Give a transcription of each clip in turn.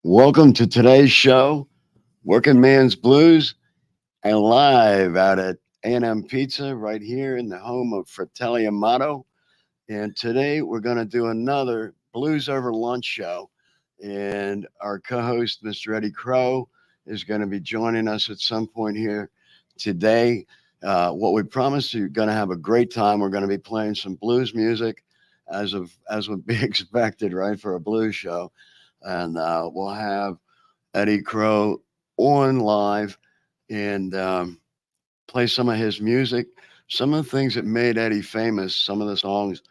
Welcome to today's show, Working Man's Blues, and live out at A&M Pizza right here in the home of Fratelli Amato. And today we're going to do another Blues Over Lunch show. And our co host, Mr. Eddie Crowe, is going to be joining us at some point here today. What we promised you're going to have a great time. We're going to be playing some blues music as would be expected, right, for a blues show. And we'll have Eddie Crowe on live and play some of his music, some of the things that made Eddie famous, some of the songs.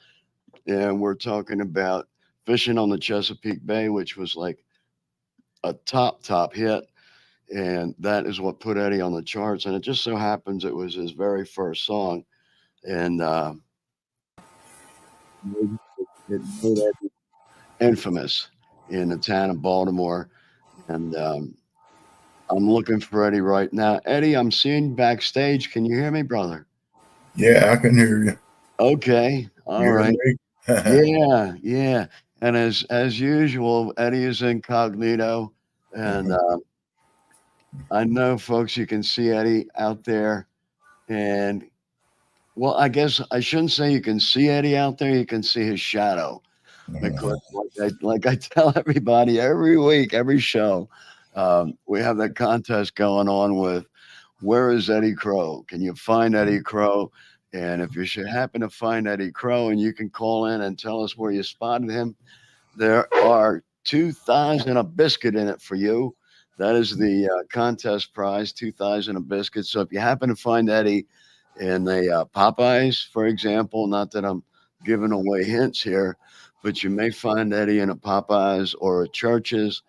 And we're talking about Fishing on the Chesapeake Bay, which was like a top hit. And that is what put Eddie on the charts. And it just so happens it was his very first song. And it made Eddie infamous in the town of Baltimore. And I'm looking for Eddie right now. Eddie, I'm seeing you backstage. Can you hear me, brother? Yeah, I can hear you. Okay. You All hear right. me? Yeah. And as usual, Eddie is incognito. And I know, folks, you can see Eddie out there. And well, I guess I shouldn't say you can see Eddie out there. You can see his shadow because, like I tell everybody every week, every show, we have that contest going on with where is Eddie Crowe? Can you find Eddie Crowe? And if you should happen to find Eddie Crowe and you can call in and tell us where you spotted him, there are 2,000 a biscuit in it for you. That is the contest prize, 2,000 a biscuit. So if you happen to find Eddie in the Popeyes, for example, not that I'm giving away hints here, but you may find Eddie in a Popeyes or a Church's,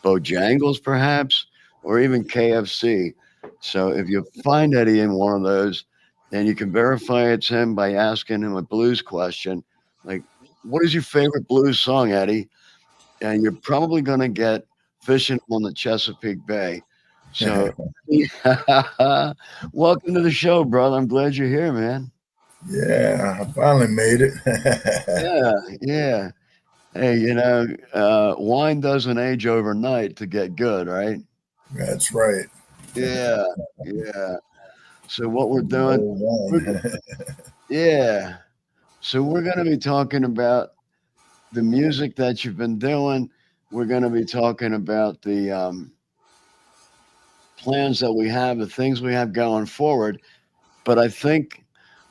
Bojangles perhaps, or even KFC. So if you find Eddie in one of those, then you can verify it's him by asking him a blues question, like, "What is your favorite blues song, Eddie?" And you're probably going to get "Fishing on the Chesapeake Bay." So, welcome to the show, brother. I'm glad you're here, man. Yeah, I finally made it. Yeah. Hey, wine doesn't age overnight to get good, right? That's right. Yeah, yeah. So what we're doing, Old we're, one. yeah. So we're going to be talking about the music that you've been doing. We're going to be talking about the plans that we have, the things we have going forward. But I think,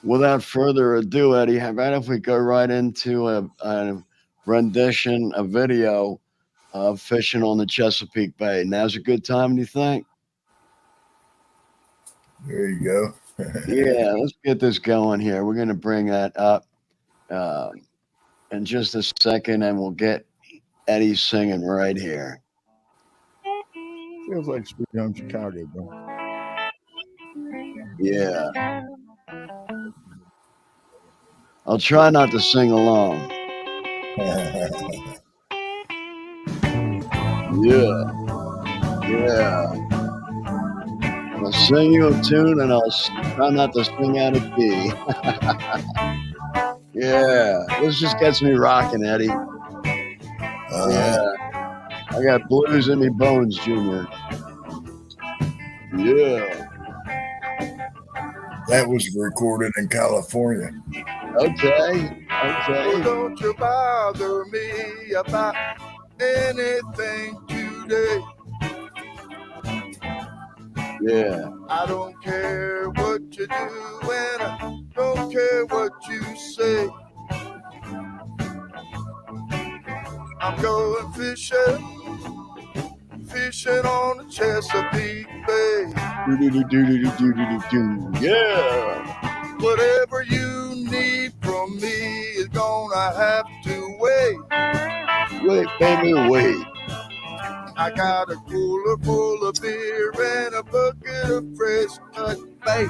without further ado, Eddie, how about if we go right into a rendition, a video of Fishing on the Chesapeake Bay? Now's a good time, do you think? There you go. Yeah, let's get this going here. We're going to bring that up uh, in just a second, and we'll get Eddie singing right here. Feels like Sweet Home Chicago, bro. Yeah, I'll try not to sing along. Yeah, yeah. I'll sing you a tune, and try not to sing out of key. Yeah, this just gets me rocking, Eddie. uh, Yeah, I got blues in me bones, Junior. Yeah. that was recorded in California. Okay. Oh, Okay. don't you bother me about anything today. Yeah. I don't care what you do, and I don't care what you say. I'm going fishing on the Chesapeake Bay. Yeah. Whatever you need from me is gonna have to wait. Wait, baby, wait. I got a cooler full of beer and a bucket of fresh cut bait.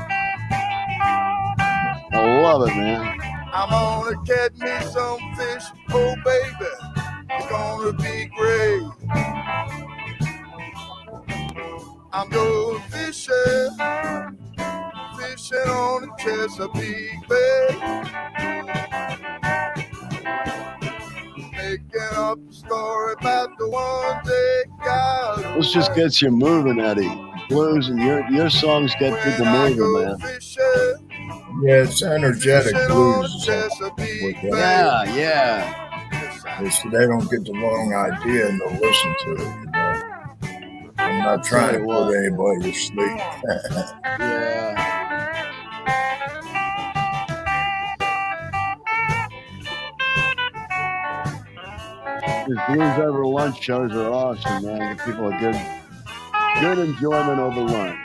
I love it, man. I'm gonna catch me some fish, oh baby, it's gonna be great. I'm going fishing on the Chesapeake Bay. making up a story about the ones they got. This just gets you moving, Eddie. Blues and your songs get people When I moving, go man. fishing, Yeah, it's energetic fishing blues. on Chesapeake with Bay. Yeah. So they don't get the wrong idea and they'll listen to it. You know? I'm not trying to put anybody to sleep. Yeah. These Blues Over Lunch shows are awesome, man. Give people a good enjoyment over lunch.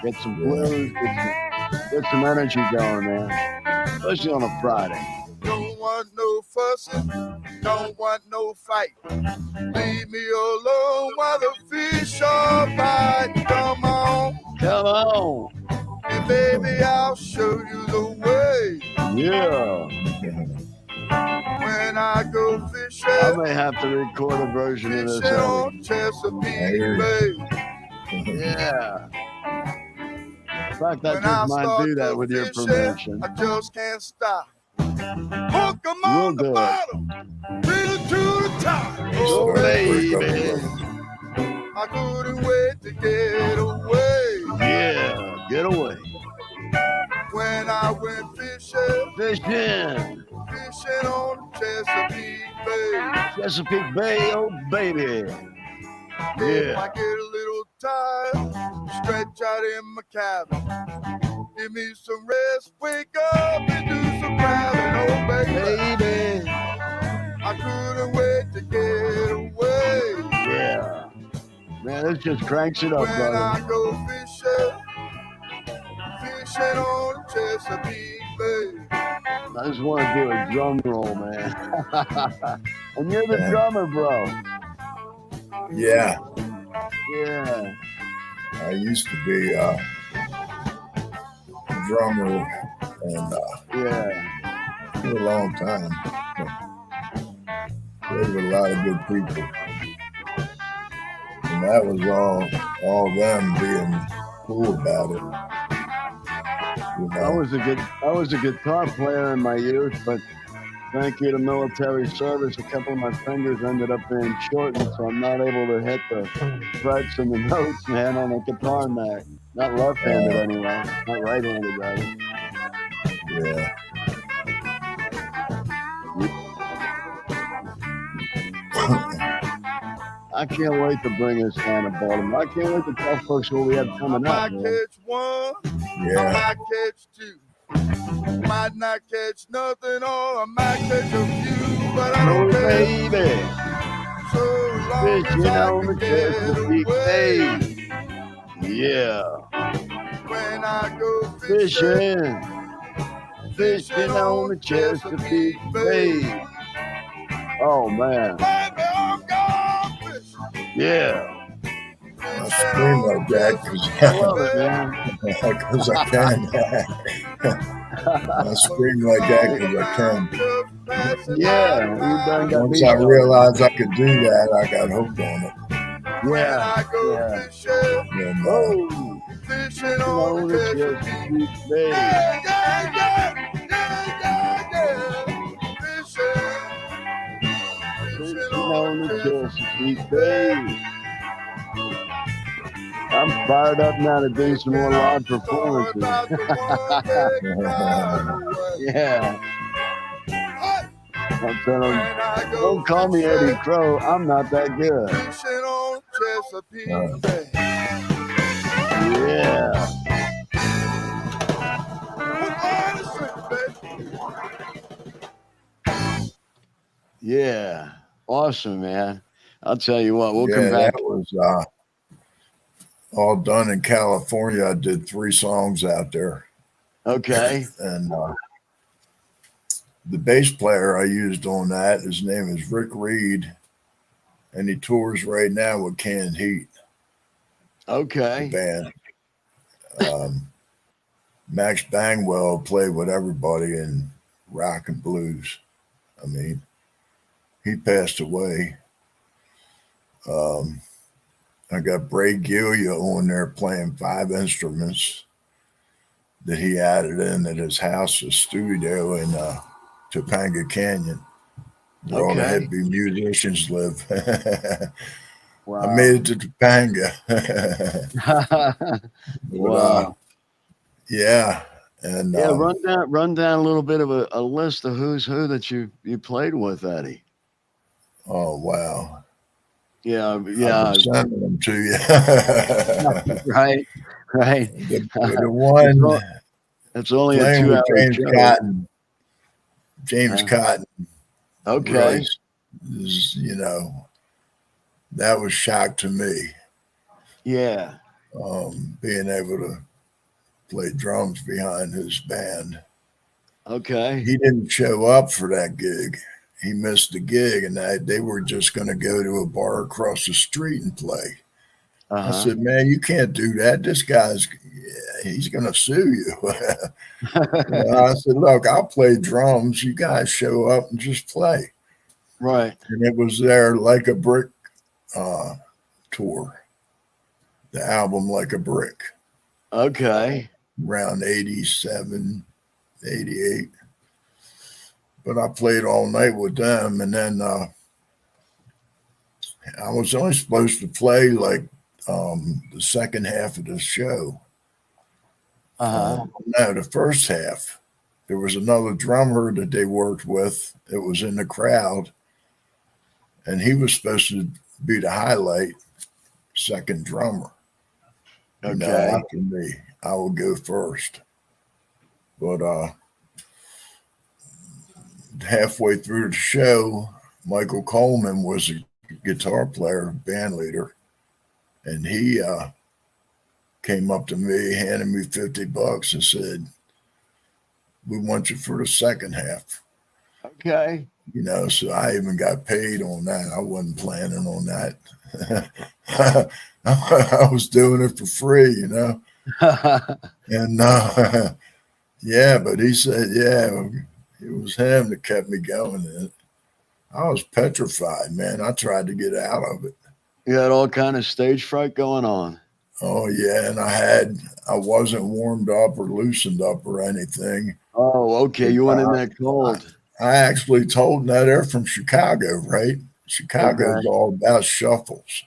Get some blues, get some energy going, man. Especially on a Friday. Don't want no fussing, don't want no fight. Leave me alone while the fish are biting. Come on, Come on. and baby, I'll show you the way. Yeah. When I go fishing, I may have to record a version of this. fishing Eddie. on Chesapeake Bay. Yeah. In fact, I When I just might start do that to with your fishing, permission. I just can't stop. Hook 'em We'll on the do it. bottom, bring it to the top. Oh, Oh, baby. I couldn't wait to get away. Yeah. Get away. When I went fishing, Fishing. fishing on Chesapeake Bay. Chesapeake Bay, oh, baby. If Yeah. I get a little tired, stretch out in my cabin. Give me some rest, wake up and do some grabbing. Oh, baby, Baby. I couldn't wait to get away. Yeah. Man, this just cranks it up, When brother. I go fishing, fishing on Chesapeake Bay. I just want to do a drum roll, man. And you're the drummer, bro. Yeah, Yeah. I used to be a drummer and Yeah. for a long time. There were a lot of good people. And that was all them being cool about it. You I know? was a guitar player in my youth, but thank you to military service, a couple of my fingers ended up being shortened, so I'm not able to hit the frets and the notes, man, on a guitar neck. Not left-handed anyway. Not right-handed, rather. Yeah. I can't wait to bring this down to Baltimore. I can't wait to tell folks what we have I coming might up, man. catch one, I Yeah. might catch two. Might not catch nothing, or I might catch a few, but I Oh, don't care. baby. So long Fishing as I on the can get Chesapeake away. Bay. Yeah. When I go fishing, Fishing. Fishing on the Chesapeake Bay. Oh, man. baby, I'm gone fishing. Yeah. I scream like that I love it, man. because I can. I scream like that because I can. Yeah, you done got Once me I started. realized I could do that, I got hooked on it. When Yeah. I go Yeah. fishing, And, Oh, fishing on on the the Chesapeake. Chesapeake Bay. Yeah, yeah, yeah, yeah, yeah, yeah. Fishing Fishing on the Chesapeake Bay. I'm fired up now to do some more live performances. Yeah. I'm telling you, don't call me Eddie Crowe. I'm not that good. Fishing on Chesapeake Bay. Yeah. Yeah. Awesome, man. I'll tell you what, we'll come back. That was all done in California. I did 3 songs out there. Okay. And the bass player I used on that, his name is Rick Reed, and he tours right now with Canned Heat, the Okay. band. Max Bangwell played with everybody in rock and blues. I mean, he passed away. I got Bray Gillia on there playing 5 instruments that he added in at his house, a studio in Topanga Canyon. where all the Okay. hippie musicians live. I Wow. made it to Topanga. But Wow. yeah, and Yeah, run down a little bit of a list of who's who that you played with, Eddie. oh wow, Yeah, I've yeah, been sending them to you. right, right. The It's one o it's only a playing with 2-hour show. James Uh, Cotton really okay. is, that was shock to me. Yeah. Being able to play drums behind his band. Okay. He didn't show up for that gig. He missed the gig, and they were just going to go to a bar across the street and play. I Uh-huh. said, "Man, you can't do that. This guy's he's going to sue you." I said, "Look, I'll play drums. You guys show up and just play." Right. And it was their Like a Brick uh, tour, the album Like a Brick, Okay. around 87, 88. But I played all night with them, and then I was only supposed to play like the second half of the show. Uh-huh. No, the first half. There was another drummer that they worked with that was in the crowd, and he was supposed to be the highlight, second drummer. Okay. After me, I will go first. But halfway through the show, Michael Coleman was a guitar player, band leader, and he came up to me, handed me $50, and said, "We want you for the second half." Okay. So I even got paid on that. I wasn't planning on that. I was doing it for free, And yeah, but he said, yeah, it was him that kept me going. And I was petrified, man. I tried to get out of it. You had all kind of stage fright going on. Oh yeah, and I wasn't warmed up or loosened up or anything. Oh, okay. You went in that cold. I actually told them that they're from Chicago, right? Chicago's Okay. all about shuffles,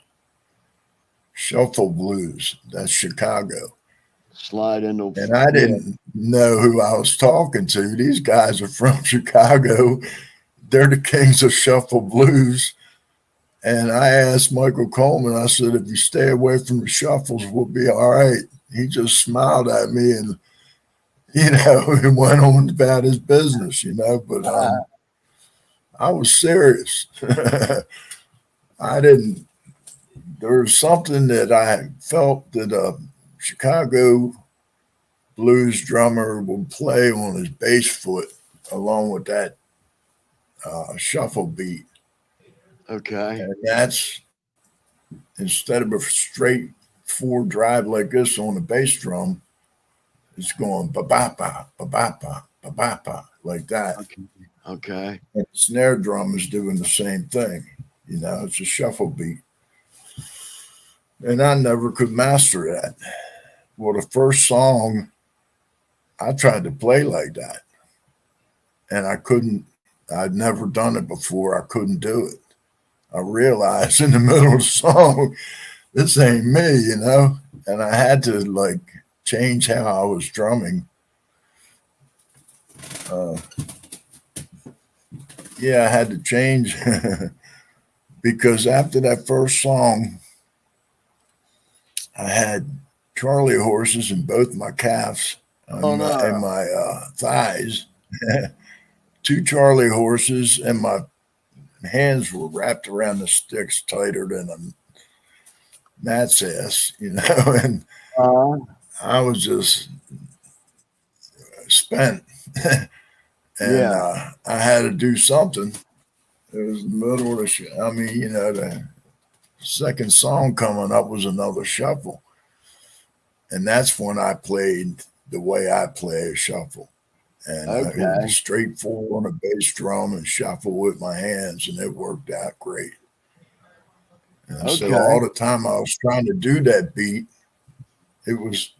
shuffle blues. That's Chicago. Slide into And I yeah. didn't know who I was talking to. These guys are from Chicago. They're the kings of shuffle blues. And I asked Michael Coleman, I said, if you stay away from the shuffles, we'll be all right. He just smiled at me and, and went on about his business, but I was serious. There was something that I felt that a Chicago blues drummer would play on his bass foot along with that shuffle beat. Okay. And that's instead of a straight four drive like this on the bass drum, it's going ba ba ba ba ba ba ba ba ba like that. Okay. Okay. And the snare drum is doing the same thing. It's a shuffle beat. And I never could master that. Well, the first song I tried to play like that, and I couldn't. I'd never done it before. I couldn't do it. I realized in the middle of the song, this ain't me, and I had to change how I was drumming. Yeah, I had to change because after that first song, I had Charlie horses in both my calves Oh no. and my thighs. 2 Charlie horses, and my hands were wrapped around the sticks tighter than a gnat's ass, and I was just spent. And Yeah. I had to do something. It was the middle of the show. I mean, the second song coming up was another shuffle. And that's when I played the way I play a shuffle. And it Okay. was straight four on a bass drum and shuffle with my hands, and it worked out great. And so all Okay. the time I was trying to do that beat, it was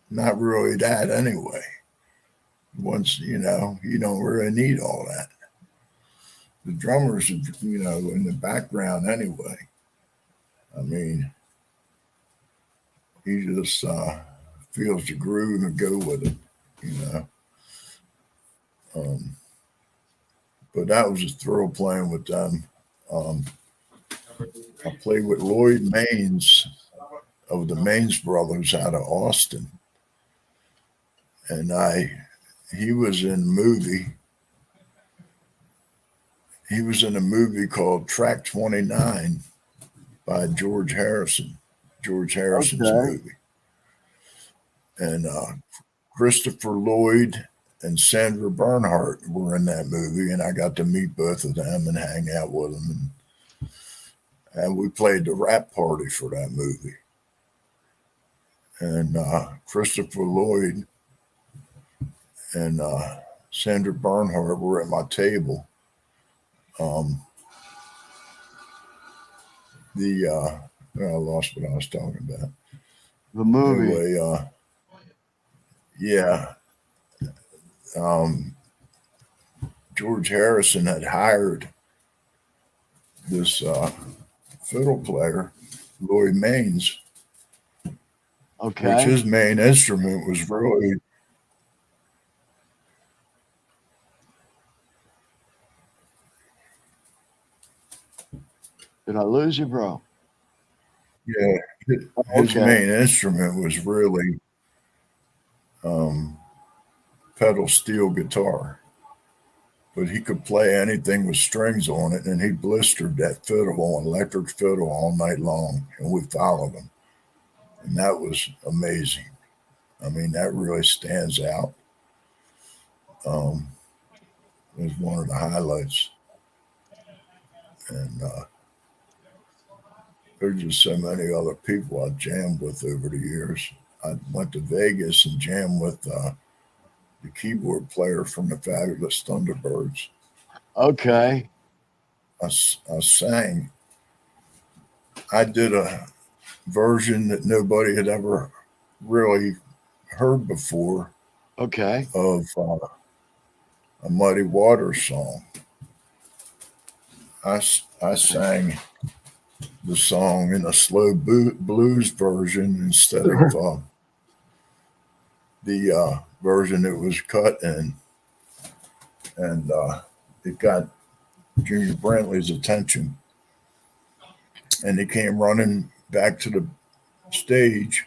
not really that anyway. Once, you don't really need all that. the drummers, you know, in the background anyway. I mean, he just feels the groove and go with it, you know. But that was a thrill playing with them. I played with Lloyd Maines of the Maines Brothers out of Austin, and he was in a movie. He was in a movie called Track 29 by George Harrison. George Harrison's Okay. movie, and Christopher Lloyd and Sandra Bernhardt were in that movie, and I got to meet both of them and hang out with them, and we played the rap party for that movie. And Christopher Lloyd and Sandra Bernhardt were at my table. I lost what I was talking about. The movie. Anyway, yeah. George Harrison had hired this fiddle player, Lloyd Maines, Okay. which his main instrument was really Did I lose you, bro? yeah. His Okay. main instrument was really pedal steel guitar, but he could play anything with strings on it, and he blistered that fiddle on electric fiddle all night long, and we followed him, and that was amazing. I mean, that really stands out. It was one of the highlights, and there's just so many other people I jammed with over the years. I went to Vegas and jammed with the keyboard player from the Fabulous Thunderbirds. Okay. I sang. I did a version that nobody had ever really heard before Okay. of a Muddy Waters song. I sang the song in a slow blues version instead of the version that was cut in, and it got Junior Brantley's attention, and he came running back to the stage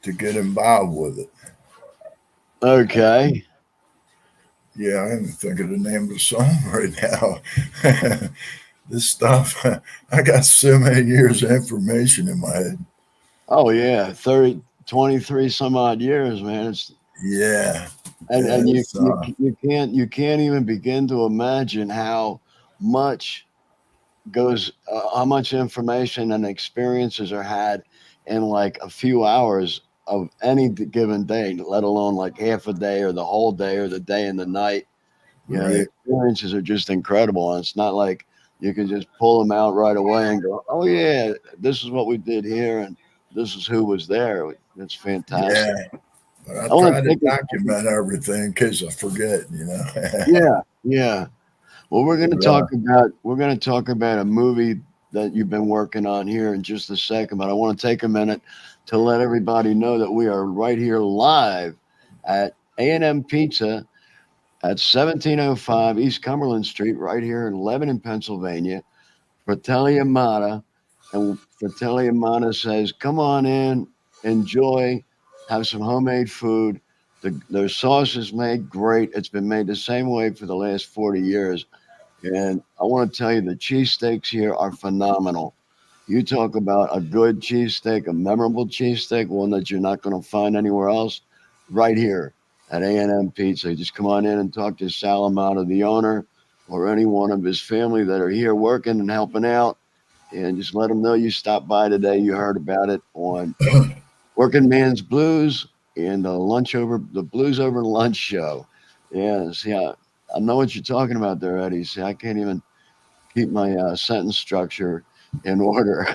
to get involved with it. Okay. Yeah, I can't think of the name of the song right now. This stuff, I got so many years of information in my head. Oh yeah. 30, 23 some odd years, man. It's Yeah, and it's you can't even begin to imagine how much goes how much information and experiences are had in like a few hours of any given day, let alone like half a day or the whole day or the day and the night. You know, the right. experiences are just incredible, and it's not like you can just pull them out right away and go, "Oh yeah, this is what we did here, and this is who was there." It's fantastic. Yeah, but I I want try to to take it. document everything in case I forget. You know. Yeah, yeah. Well, But, we're going to talk about a movie that you've been working on here in just a second, but I want to take a minute to let everybody know that we are right here live at A&M Pizza at 1705 East Cumberland Street, right here in Lebanon, Pennsylvania. Fratelli Amata, and Fratelli Amata says, "Come on in, enjoy, have some homemade food. Their sauce is made great. It's been made the same way for the last 40 years. And I want to tell you, the cheesesteaks here are phenomenal. You talk about a good cheesesteak, a memorable cheesesteak, one that you're not going to find anywhere else, right here at A&M Pizza. Just come on in and talk to Sal Amata, the owner, or any one of his family that are here working and helping out, and just let them know you stopped by today. You heard about it on Working Man's Blues and the Blues Over Lunch show. Yeah, see, I know what you're talking about there, Eddie. See, I can't even keep my sentence structure in order.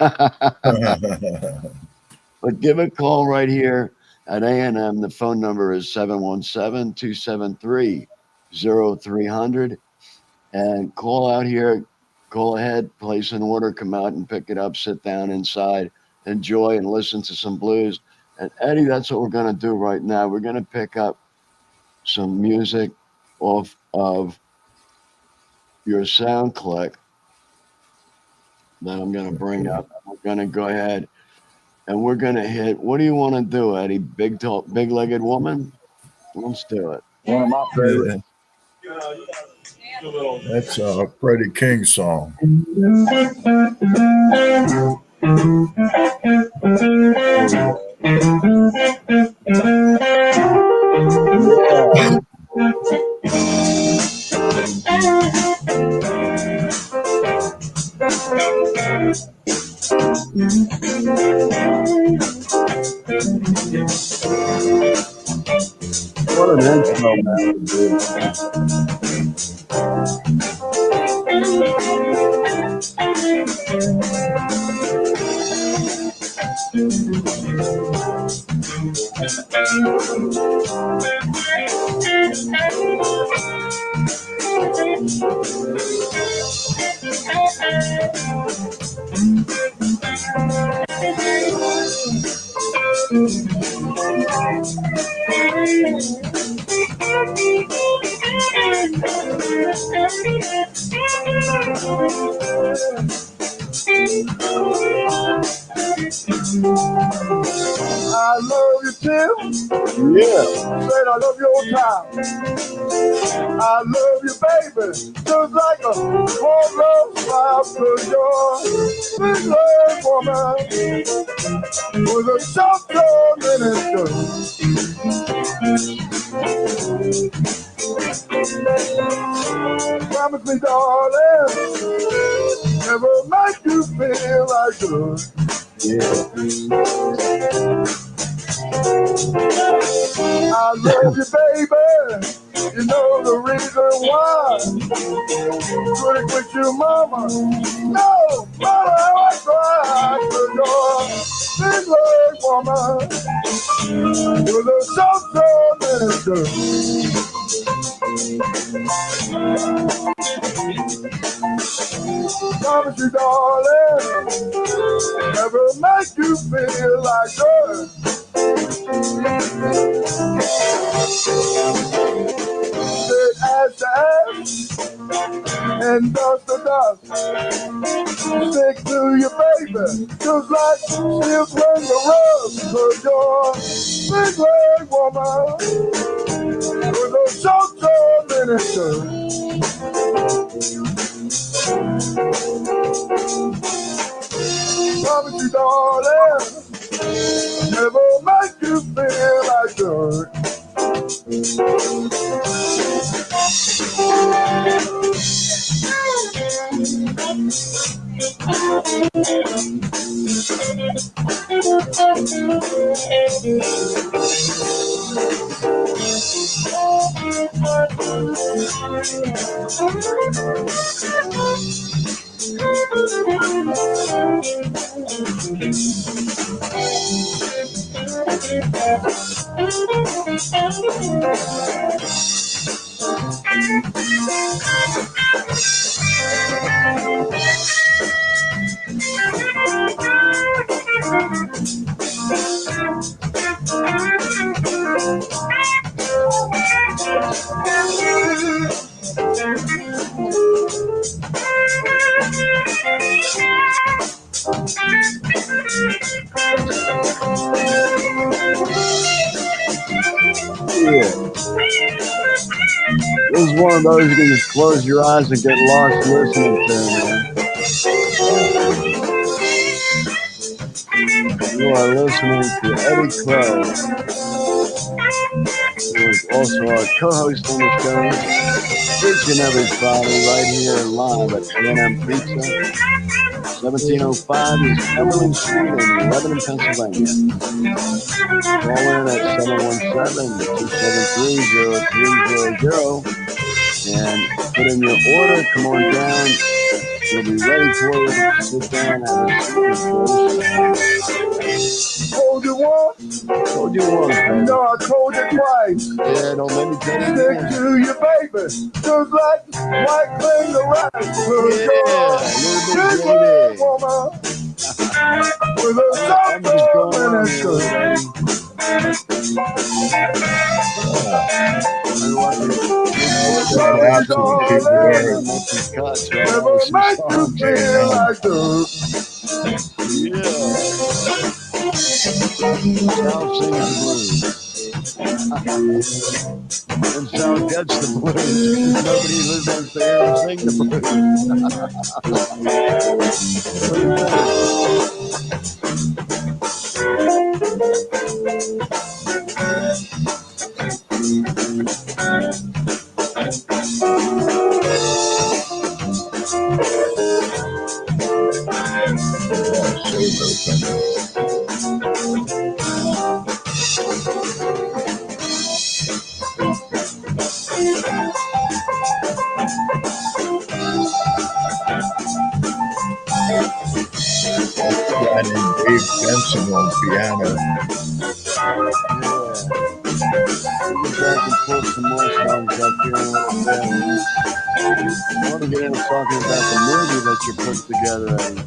But give a call right here at A&M. The phone number is 717-273-0300. and call out here, call ahead, place an order, come out and pick it up, sit down inside, enjoy and listen to some blues. And Eddie, that's what we're going to do right now. We're going to pick up some music off of your sound click that I'm going to bring up. We're going to go ahead and we're going to hit. What do you want to do, Eddie? Big-legged woman? Let's do it. One of my favorites. That's a Freddie King song. What an intro, man. I love you, Tim. Yeah. Said I love your time. I love you, baby. Just like a warm love smile. 'Cause you're a big leg woman with a short minister. Promise me, darling, never make you feel like good. Yeah. I love you, baby. You know the reason why. Couldn't quit you, mama. No matter how I try. 'Cause you're a big leg woman with a soft minister. Promise you, darling, never make you feel like good. Said ash to ash and dust to dust. Stick to your baby, just like steel when the rust. 'Cause you're a big leg woman with a short-term minister. Promise you, darling, never make you feel like dirt. This is one of those you can just close your eyes and get lost listening to, man. You are listening to Eddie Crowe, who is also our co-host on the show each and every Friday right here live at A&M Pizza, 1705 East Emerald Street in Lebanon, Pennsylvania. Call in at 717-273-0300 and put in your order. Come on down. We'll be ready for you to sit down and have a seat. Told you once, Told you once, you baby. know I told you twice. Yeah, don't let me tell you Stick again. to your baby, just like white cling to rice. Cause Yeah, you're a little big bit red greedy. woman with a I'm just soft going on minute here, skirt. and what we Check Love out you, to the we're people doing there. on darling, making cuts right now never with some make you songs. feel like dirt. Yeah, Sal sings the blues, and Sal gets the blues because nobody listens to hear him sing the blues. What do you think? Yeah, save those. That's a guy named Dave Benson on piano. Yeah, we'll get back and pull some more songs up here in a little bit. I want to get into talking about the movie that you put together, Eddie.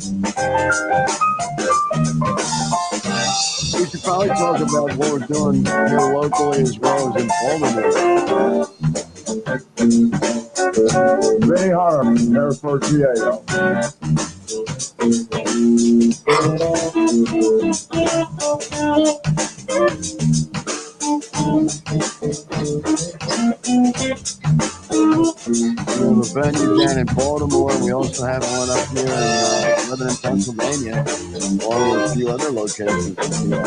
We should probably talk about what we're doing here locally as well as in Baltimore. Benny Harmon, Harrisburg, PA. We have a venue down in Baltimore. We also have one up here in Lebanon, Pennsylvania, along with a few other locations in PA.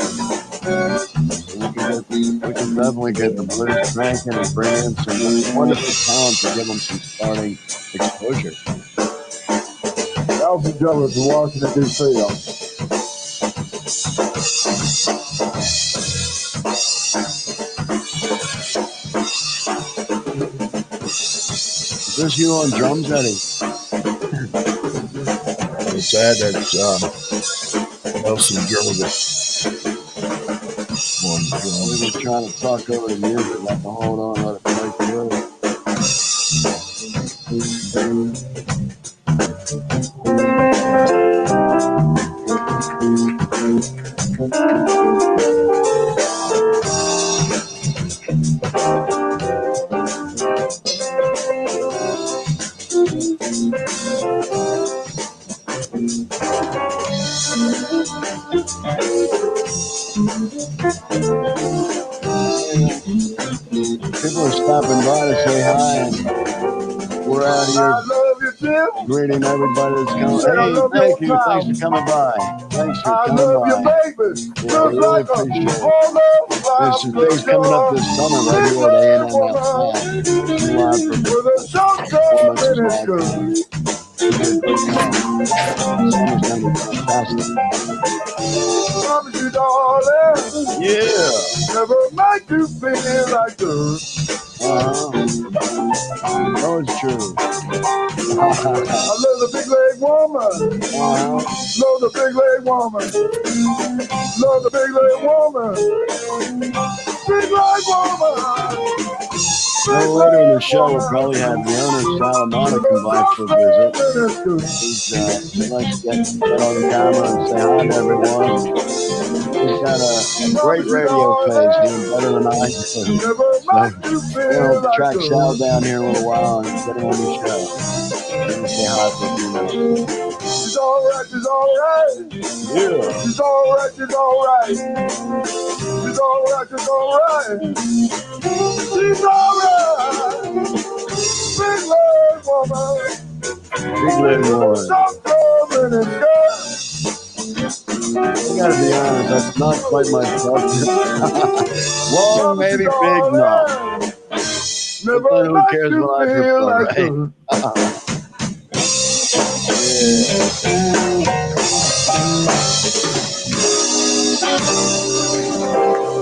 So we can definitely get the blues cranking and bring in some wonderful talent to give them some starting exposure. Alvin Jealous in Washington, D.C. Is this you on drums, Eddie? It's that. It's Nelson Jervis on the We drums. were trying to talk over the music, like, hold on, let it play through. People are stopping by to say hi, and we're out here I love you, Tim. greeting everybody that's coming. Said I Hey, love thank your you. Thanks for town. coming by. Thanks for I coming love you, by. baby. Yeah, Just we really like a appreciate it. whole There's some things coming up this summer right big here at red A&M woman outside. Some live with a short performances minute live skirt. coming. It'll be a great time. Summer's going to be fantastic. Promise you, darling, Yeah. never make you feel like dirt. No, it's true. I love the big leg woman. Love the big leg woman. Love the big leg woman. Big leg woman. Later in the show, we'll probably have the owner, Salamana, come by for a visit. He likes to get on camera and say hi to everyone. He's got a great radio face, doing better than I do. So, we'll track Sal down here in a little while and get him on the show. Maybe say hi for a few minutes. She's alright, she's alright. Yeah. She's alright, she's alright. She's alright, she's alright. She's alright. Big leg woman. Big leg woman. Stop coming and go. I gotta be honest, that's not quite my subject. Long, maybe big, no. Never But who make cares you what I feel prefer, like right?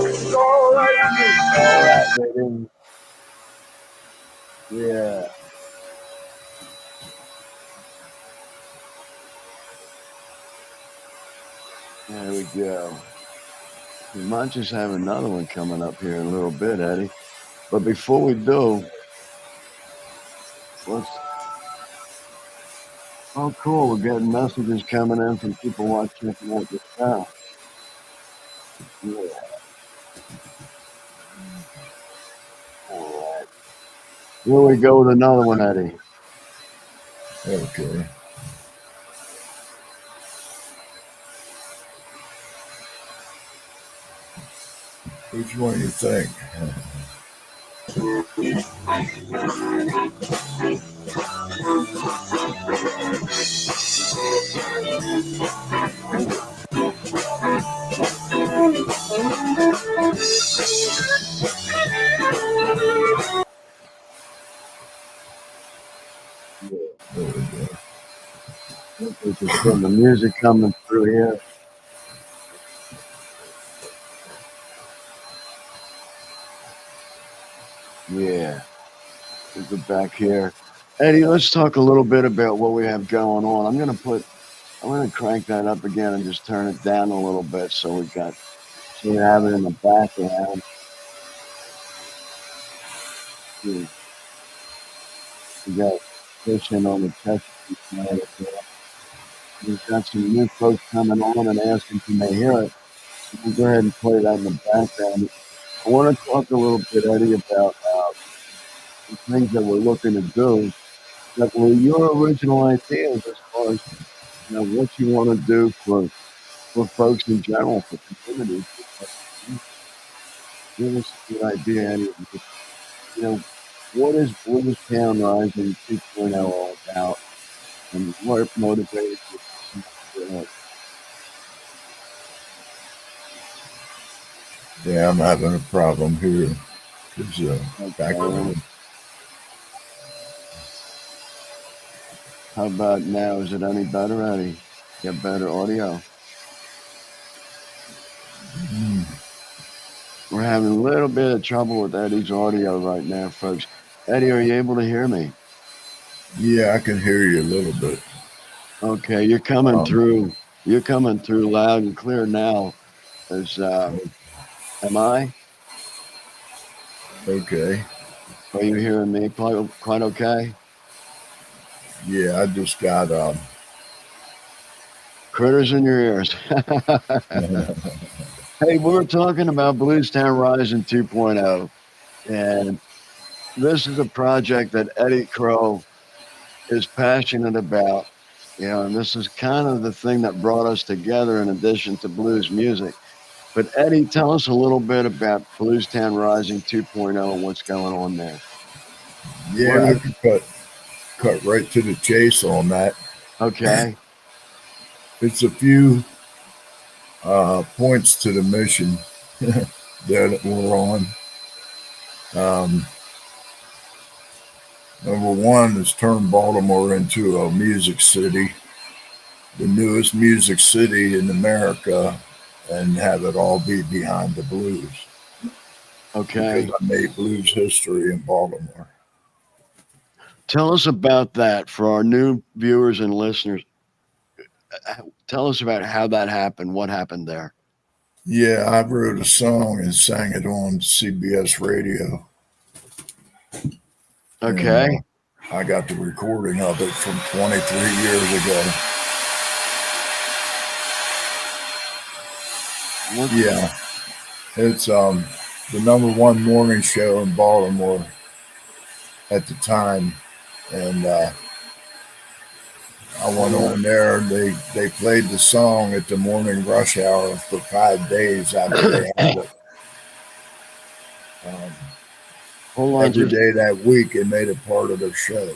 It's alright. All right, baby. Yeah. There we go. We might just have another one coming up here in a little bit, Eddie. But before we do, let's. Oh, cool. We're getting messages coming in from people watching out the show. Yeah. All right. Here we go with another one, Eddie. Okay. Which one do you think? There we go. There's just some the music coming through here. Yeah. We'll go back here. Eddie, let's talk a little bit about what we have going on. I'm gonna crank that up again and just turn it down a little bit so we have it in the background. We got fishing on the Chesapeake side up there. We've got some new folks coming on and asking can they hear it. So we'll go ahead and play that in the background. I want to talk a little bit, Eddie, about the things that we're looking to do that were your original ideas as far as what you want to do for folks in general, for communities. Give us a good idea, Eddie. What is Blues Town Rising 2.0 all about, and what motivated you to do it? Yeah, I'm having a problem here. Background. How about now? Is it any better, Eddie? Get better audio? We're having a little bit of trouble with Eddie's audio right now, folks. Eddie, are you able to hear me? Yeah, I can hear you a little bit. Okay, you're coming through. You're coming through loud and clear now. Am I? Okay. Are you hearing me quite okay? Yeah, I just got critters in your ears. Hey, we were talking about Blues Town Rising 2.0, and this is a project that Eddie Crowe is passionate about. And this is kind of the thing that brought us together in addition to blues music. But Eddie, tell us a little bit about Blues Town Rising 2.0 and what's going on there. Yeah, I could cut right to the chase on that. Okay. It's a few points to the mission that we're on. Number one is turn Baltimore into a music city, the newest music city in America, and have it all be behind the blues. Okay. Because I made blues history in Baltimore. Tell us about that for our new viewers and listeners. Tell us about how that happened. What happened there? Yeah, I wrote a song and sang it on CBS radio. Okay. And, I got the recording of it from 23 years ago. Yeah, it's the number one morning show in Baltimore at the time, and I went on there. They played the song at the morning rush hour for 5 days after they had it. Hold on, every day that week, it made it part of their show.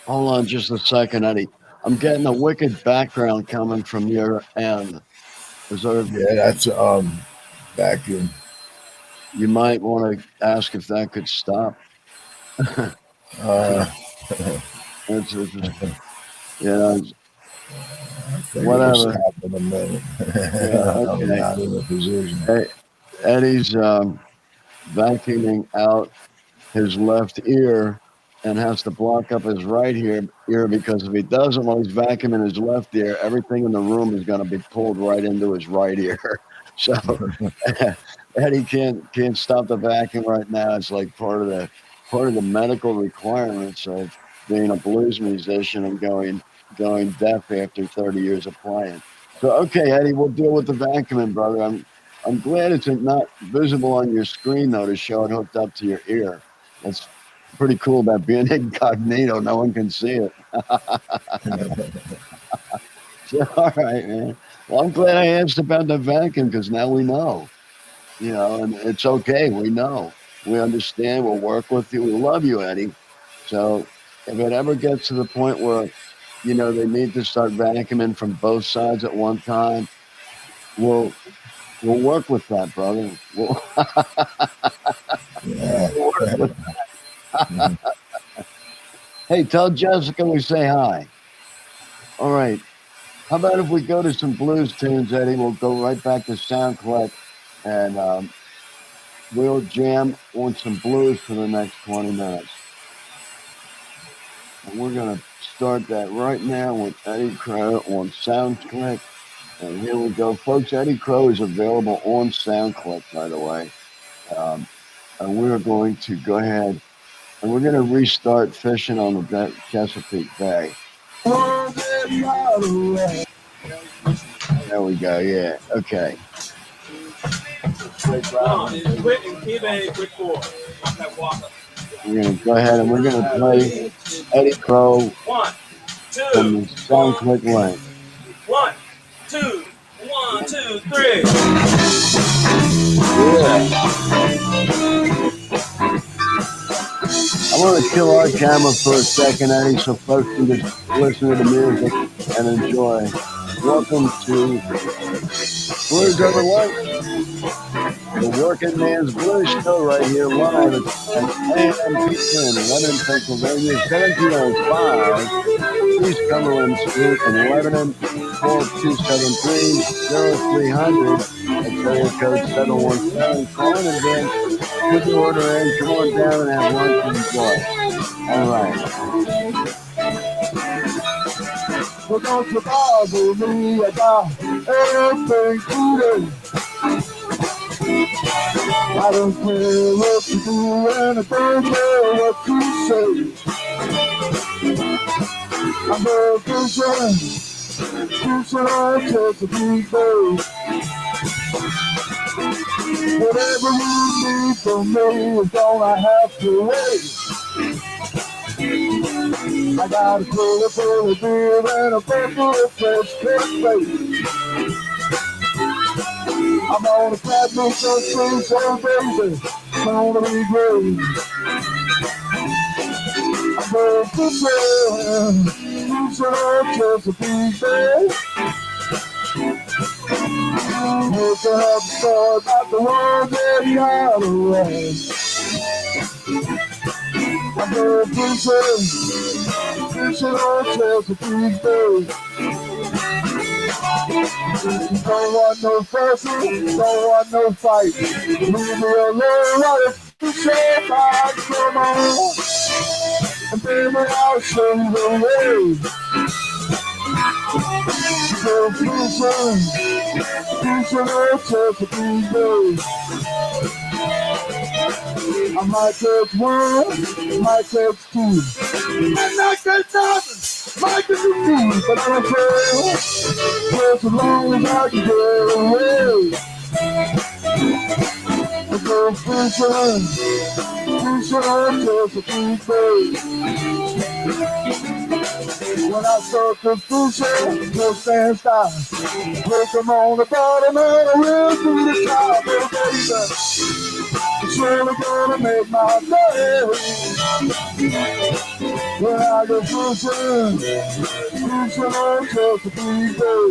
Hold on just a second, Eddie. I'm getting a wicked background coming from your end. Yeah, that's vacuum. You might want to ask if that could stop. Whatever. In a minute. Yeah, okay. I'm not in a position. Eddie's vacuuming out his left ear and has to block up his right ear because if he doesn't, while he's vacuuming his left ear, everything in the room is going to be pulled right into his right ear. So Eddie can't stop the vacuum right now. It's like part of the medical requirements of being a blues musician and going deaf after 30 years of playing. So okay, Eddie, we'll deal with the vacuuming, brother. I'm glad it's not visible on your screen though to show it hooked up to your ear. That's pretty cool about being incognito. No one can see it. So, all right, man. Well, I'm glad I asked about the vacuum because now we know, and it's okay. We know. We understand. We'll work with you. We love you, Eddie. So if it ever gets to the point where, they need to start vacuuming from both sides at one time, we'll work with that, brother. We'll work with that. Hey, tell Jessica we say hi. All right. How about if we go to some blues tunes, Eddie? We'll go right back to Sound Click, and we'll jam on some blues for the next 20 minutes. And we're going to start that right now with Eddie Crowe on Sound Click. And here we go. Folks, Eddie Crowe is available on Sound Click, by the way. And we're going to go ahead and we're going to restart fishing on the Chesapeake Bay. There we go. Yeah. Okay. We're going to go ahead and we're going to play Eddie Crowe from the Sound Click link. 1, 2, 1, 2, 3. Yeah. I want to kill our camera for a second, Eddie, so folks can just listen to the music and enjoy. Welcome to Blues Over Lunch, the Working Man's Blues Show right here live at AM 11, Pennsylvania, 1705 East Cumberland Street in Lebanon, 4273-0300. That's area code 717. Call in advance. Put the order in. Come on down and have lunch and enjoy. All right. But don't you bother me about everything today. I don't care what you do and I don't care what you say. I'm a Christian on Chesapeake Bay. Whatever you need from me is gonna have to wait. I got a cooler full of beer and a bucket of fresh cake. I'm on a catfish so sweet, so baby, it's gonna be great. I'm going to Chesapeake Bay. Look at the stars, not the ones that got away. I'm going fishing on Chesapeake Bay. Don't want no fussing, don't want no fight. Leave me alone, right? You say bye, come on. And baby, I'll show you the way. So fishing on Chesapeake Bay. I might catch one, might catch two. And not catch nothing, might catch a few. But I don't care, just as long as I can get away. I go fishing on Chesapeake Bay. When I start to fishing, just stand still. Put them on the bottom and I will to the top, oh baby. It's surely gonna make my day. When I go fishing on Chesapeake Bay.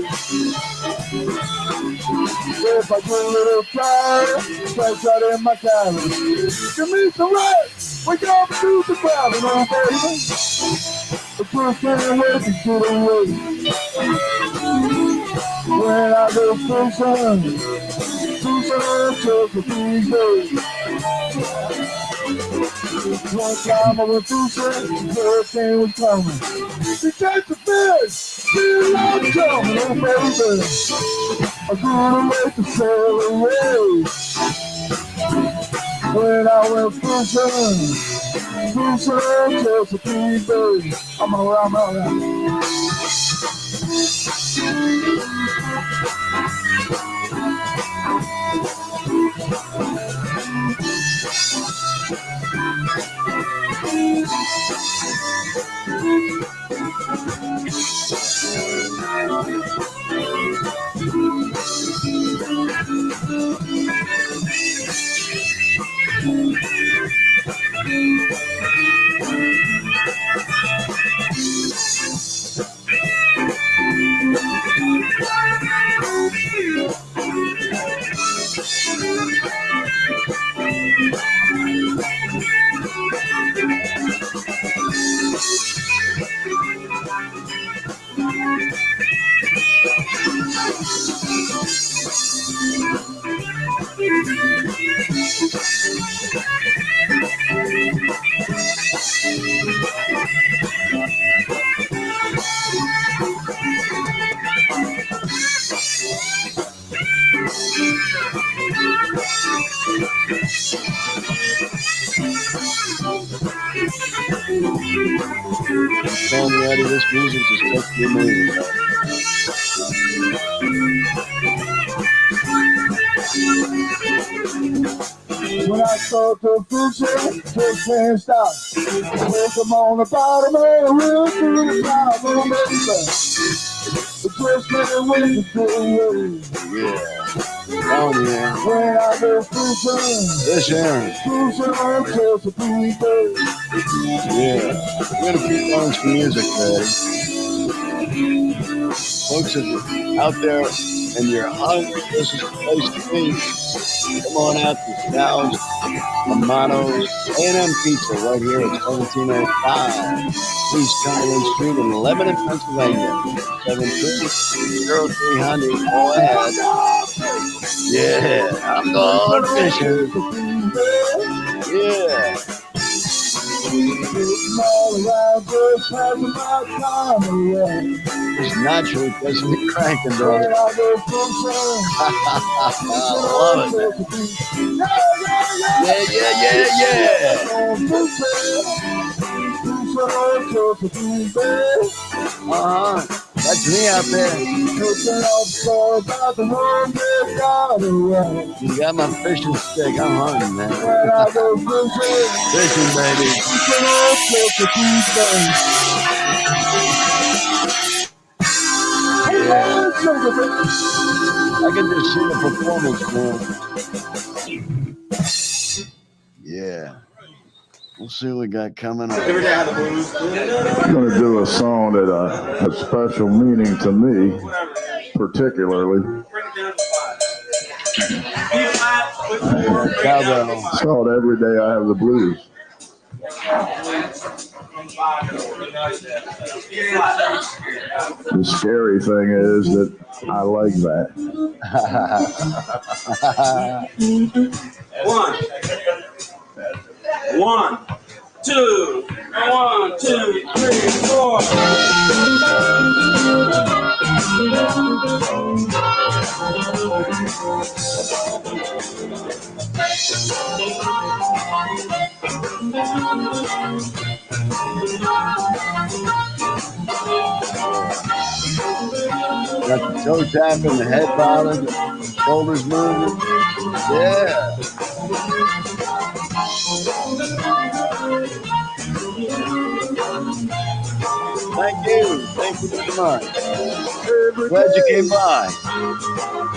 If I get a little tired, stretch out in my cabin. Give me some rest, we gotta do the driving, oh baby. The first thing working to the way. When I go fishing on Chesapeake Bay. One time I went through some hurricane was coming. She catch the fish, feel like coming, oh baby. I couldn't wait to sail away. When I went fishing, Chesapeake Bay. I'm around. Telling you, Eddie, this music just makes me amazing. When I start to fishing, just can't stop. When I'm on the bottom and I really through the top, oh baby. The twist and when you do Yeah. Oh, yeah. when I go fishing, Fishing. on Chesapeake Bay. Yeah. We're going to keep on some music, Eddie. Folks, if you're out there and you're hungry, this is the place to be. Come on out to Sal's, Amano's, A&M Pizza right here at 1705 East Cumberland Street in Lebanon, Pennsylvania. 730-300. Go ahead. Yeah, I'm going fishing. Yeah. Just naturally gets me cranking, bro. I love it, man. Yeah. That's me out there. You got my fishing stick. I'm hunting, man. Fishing, baby. Yeah. I can just see the performance, man. Yeah. We'll see what we got coming up. I'm going to do a song that has special meaning to me, particularly. It's called Every Day I Have the Blues. The scary thing is that I like that. One, two, 1, 2, 3, 4. Got the toe tapping, the head bobbing, shoulders moving. Yeah. Thank you. Thank you very much. Glad you came by.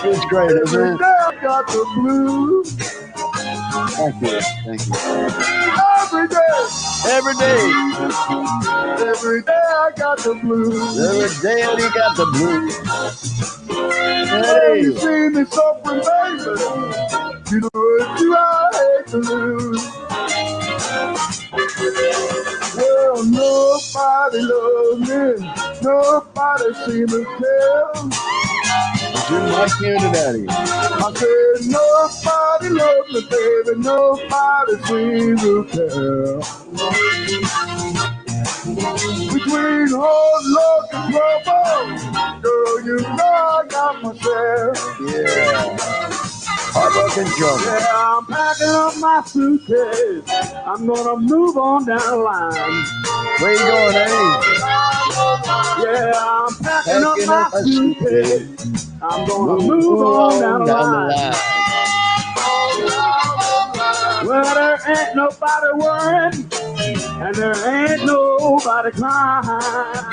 It's great, isn't it? Got the blues. Thank you. Thank you. Every day. Every day. Every day I got the blues. Every day you got the blues. Hey, you Hey. see me suffering, baby. You know it's you I hate to lose. Well, nobody loves me. Nobody seems to care. Is your mic muted, Eddie? I said, nobody loves me, baby, nobody seems to care. Between hard luck and trouble, girl, you know I got my share. Yeah. Hard luck and trouble. Yeah, I'm packing up my suitcase. I'm gonna move on down the line. Where you going, Eddie? Yeah, I'm packing up my suitcase. I'm gonna move on down the line. Well, there ain't nobody worrying, and there ain't nobody crying.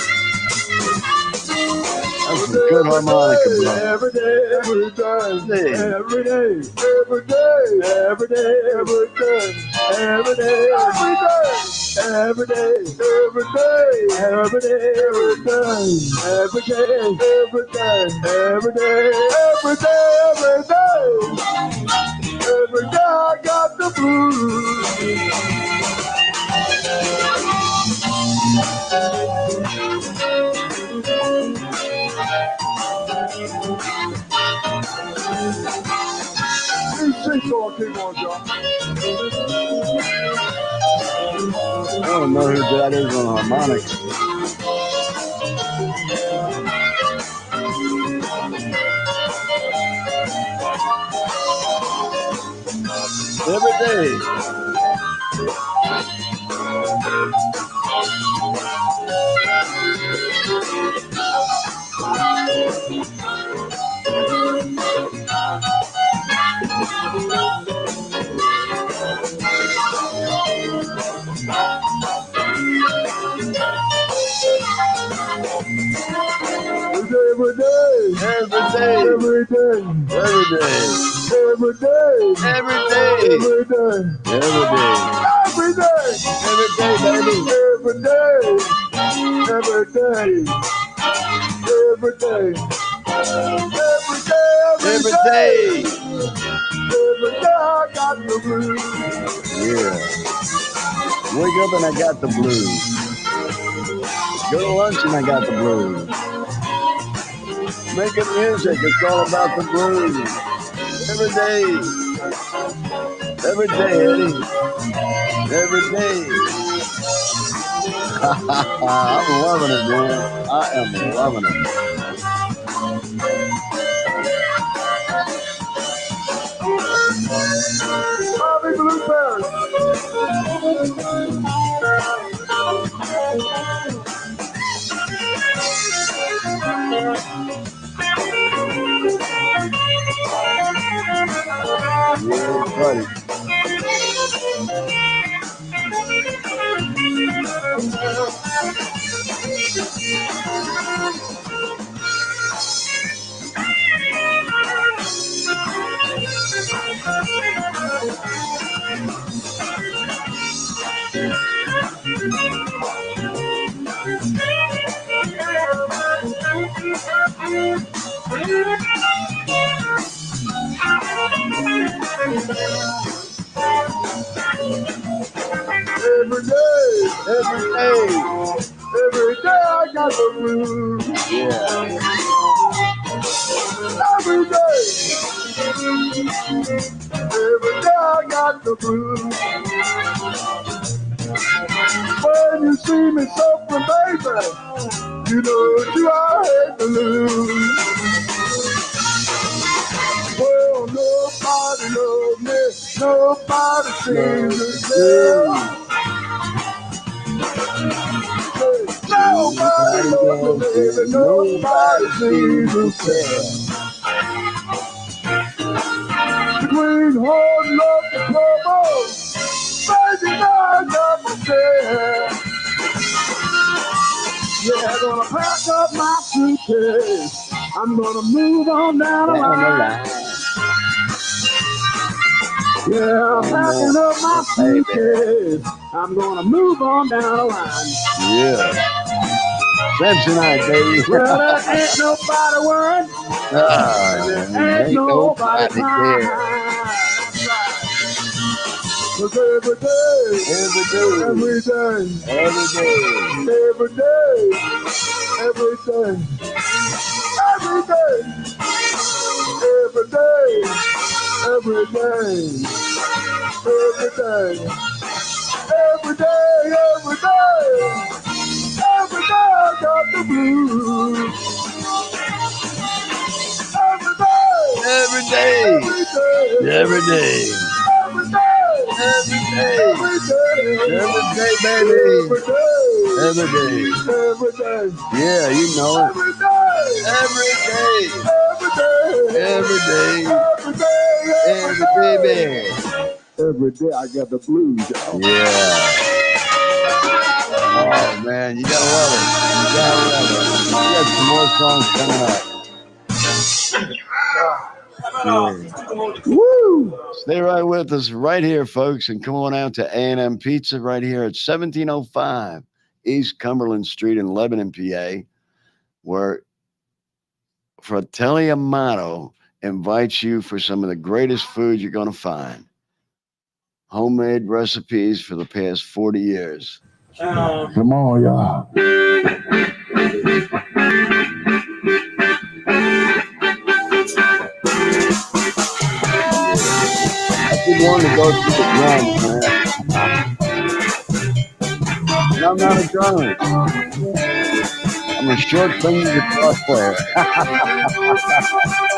That's some good harmonica, bro. Every day, every day, every day, every day, every day, every day, every day, every day, every day, every day, every day, every day, every day, every day, every day, every day, every day. Every day I got the blues. I don't know who that is on harmonics. Every day. Every day, Every day. every day, Every day. every day, Every day. every day, Every day. every day, Every day, baby. every day, every day, every day, Every day. every day I got the blues. Yeah. Wake up and I got the blues. Go to lunch and I got the blues. Making music, it's all about the blues. Every day. Every day, Eddie. Every day. I'm loving it, man. I am loving it. Bobby Blueberry. Yeah, buddy. Every day, Every day. every day I got the blues. Yeah. Every day, every day I got the blues. When you see me suffering, baby, you know you I hate to lose. Well, nobody loves me, nobody seems to care. Nobody loves me, baby, nobody seems to care. Between hard luck and trouble, baby, now I got my share. Yeah, I'm gonna pack up my suitcase. I'm gonna move on down the line. Yeah, I'm packing up my suitcase. I'm gonna move on down the line. Yeah. Samsonite, baby. Well, there ain't nobody worried. Ain't nobody crying. Cause every day, Every day. every day, Every day. every day, every day, every day, every day. Every day. Every day, every day. Every day I got the blues. Every day. Every day. Every day. Every day. Every day. Every day. Every day. Every day, baby. Every day. Every day. Every day. Yeah, you know it. Every day. Every day. Every day. Every day. Every day. Every baby. Every day I got the blues, y'all. Yeah. Oh man, you gotta love it. You gotta love it. We got some more songs coming up. Yeah. Woo! Stay right with us right here, folks, and come on out to A&M Pizza right here at 1705 East Cumberland Street in Lebanon, PA, where Fratelli Amato invites you for some of the greatest food you're going to find. Homemade recipes for the past 40 years. Come on, y'all. I've been wanting to go through the drums, man. And I'm not a drummer. I'm a short-fingered guitar player.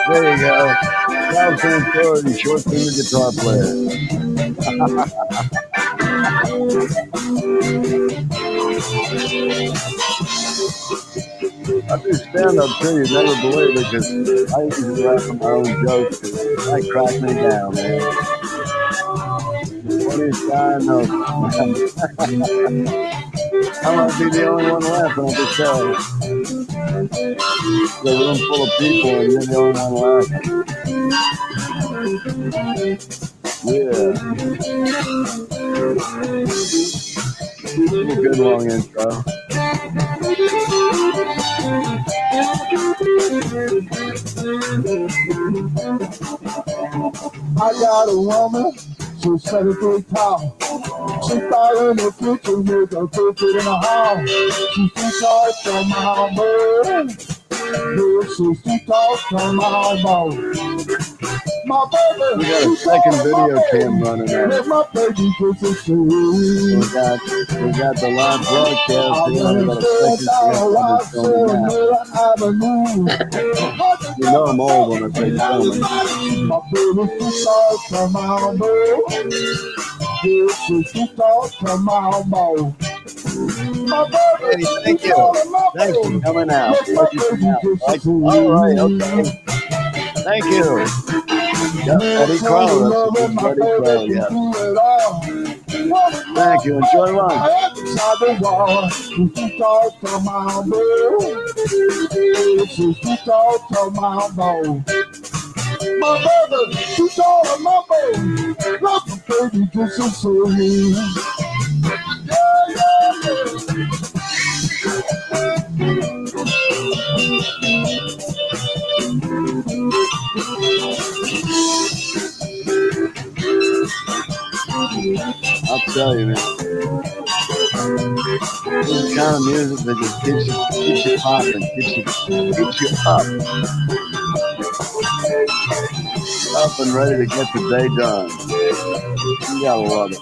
There you go. Sal Santori, short-fingered guitar player. I do stand-up too, you never believe it, because I usually laugh at my own jokes. That crack me down, man. Funniest guy I know. I might be the only one laughing at the show. The room full of people and you're the only one laughing. Yeah. A good long intro. I got a woman, she's 7 feet tall. She fell in the kitchen with a 2 feet in the hall. She's too tall for my bird. Yeah, she's too tall for my boy. My baby, We got a second video cam running now. my baby just a We got the live broadcast here. We got a second Avenue. You know I'm old when I say filming. My baby, too tall for my boy. Yeah, she's too tall for my boy. Eddie, thank you. Thanks for coming out. All right, okay. Thank you. Yep, Eddie Crowe. That's Eddie Crowe, yeah. Thank you. Enjoy lunch. My brother, you told him my baby, love the baby just to see me. Yeah, yeah, I'll tell you, man. This is the kind of music that just keeps you popping, keeps you up and ready to get the day done. You gotta love it,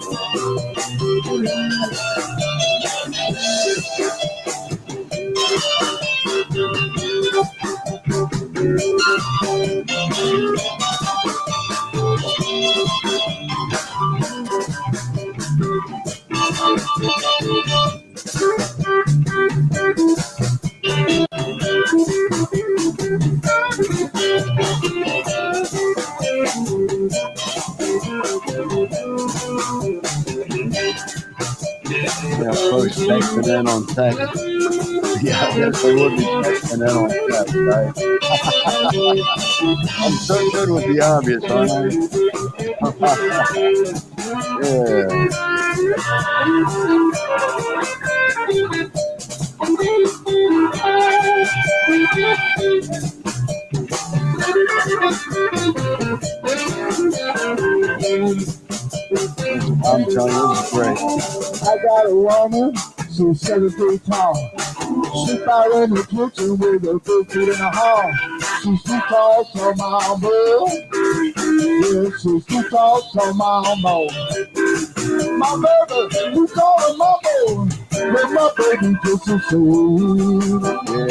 Yeah, folks texting in on text. Yeah, I guess they would be texting in on text, right? I'm so good with the obvious, aren't I? I'm telling you, this is great. I got a woman, she's 7 feet tall. She fell in the kitchen with a 2 feet in the hall. she's too tall for my boy. Yeah, she's too tall for my boy. My baby, we call her my boy. But my baby just a fool. Yeah.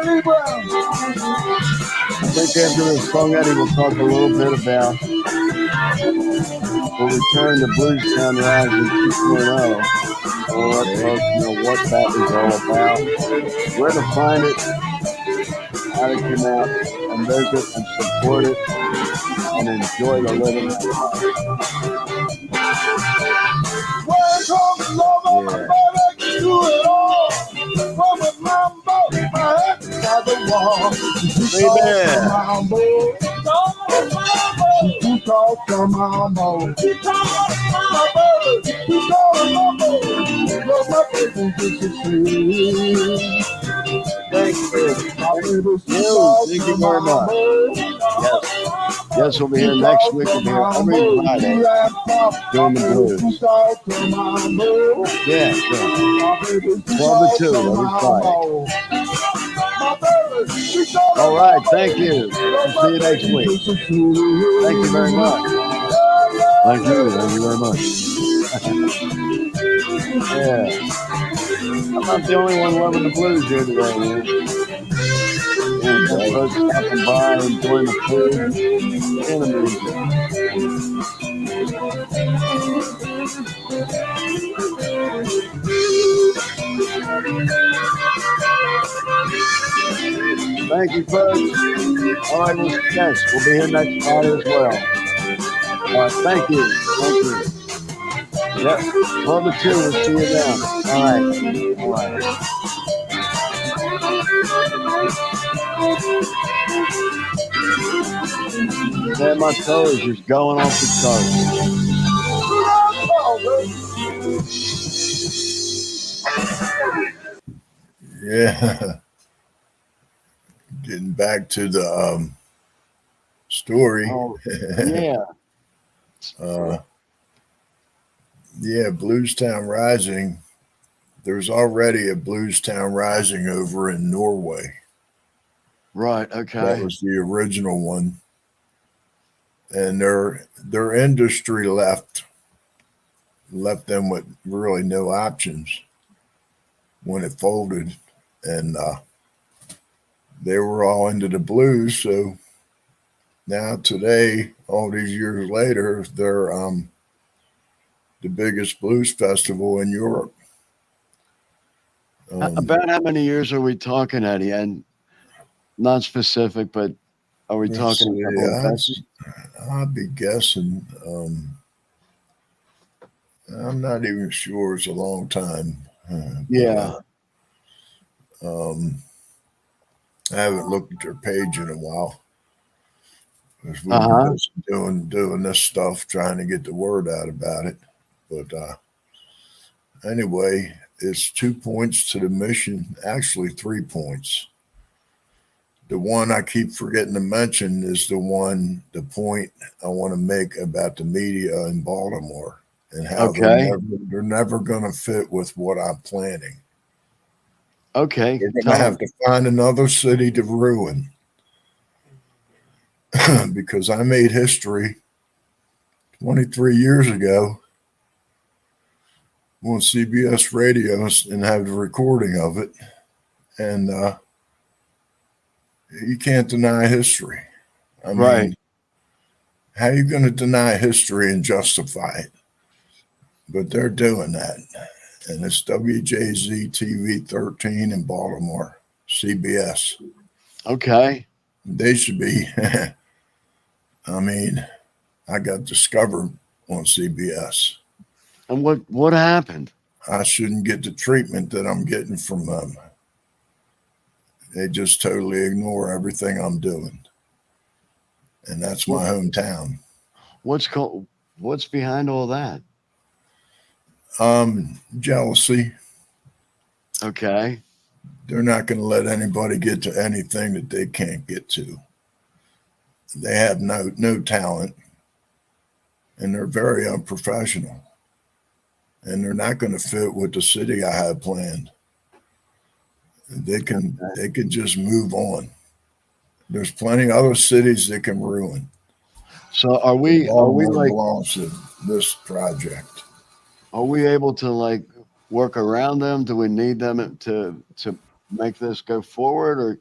Eddie Brown. I think after this song, Eddie will talk a little bit about the return to Blues Town Rising 2.0. And we'll let folks know what that is all about, where to find it, how to come out and visit and support it and enjoy the living. Welcome, love, Yeah. I can do it all. From a mambo, my head inside the wall. She's too Amen. tall for mambo. She's too tall for mambo. She's too tall for mambo. She's tall for mambo. Love my baby just a fool. Thank you. Thank you very much. Yes. Yes, we'll be here next week. We'll be here every Friday doing the blues. Yeah, sure. 12 to 2 every Friday. All right, thank you. We'll see you next week. Thank you very much. Thank you very much. Yeah. I'm not the only one loving the blues here today, man. Yeah, some folks stopping by, enjoying the food and the music. Thank you, folks. All right, yes, we'll be here next Friday as well. All right, thank you. Thank you. Yep, 12 to 2, we'll see you then. All right. All right. Man, my toe is just going off the chart. Yeah. Getting back to the story. Oh, yeah. Yeah, Blues Town Rising. There's already a Blues Town Rising over in Norway. Right, okay. That was the original one. And their industry left them with really no options when it folded. And they were all into the blues. So now today, all these years later, they're the biggest blues festival in Europe. About how many years are we talking, Eddie? And not specific, but are we talking a couple of decades? I'd be guessing. I'm not even sure. It's a long time. Yeah. I haven't looked at their page in a while. We've been doing this stuff, trying to get the word out about it. But anyway, it's 2 points to the mission. Actually, 3 points. The one I keep forgetting to mention is the point I want to make about the media in Baltimore and how they're never going to fit with what I'm planning. Okay. They're going to have to find another city to ruin because I made history 23 years ago on CBS radio and have the recording of it. And you can't deny history. I mean, how are you going to deny history and justify it? But they're doing that. And it's WJZ TV 13 in Baltimore, CBS. Okay. They should be. I mean, I got discovered on CBS. And what happened? I shouldn't get the treatment that I'm getting from them. They just totally ignore everything I'm doing. And that's my hometown. What's behind all that? Jealousy. Okay. They're not going to let anybody get to anything that they can't get to. They have no talent, and they're very unprofessional. And they're not going to fit with the city I have planned. They can just move on. There's plenty of other cities that can ruin. So are we like, belongs to this project? are we able to like work around them? Do we need them to make this go forward, or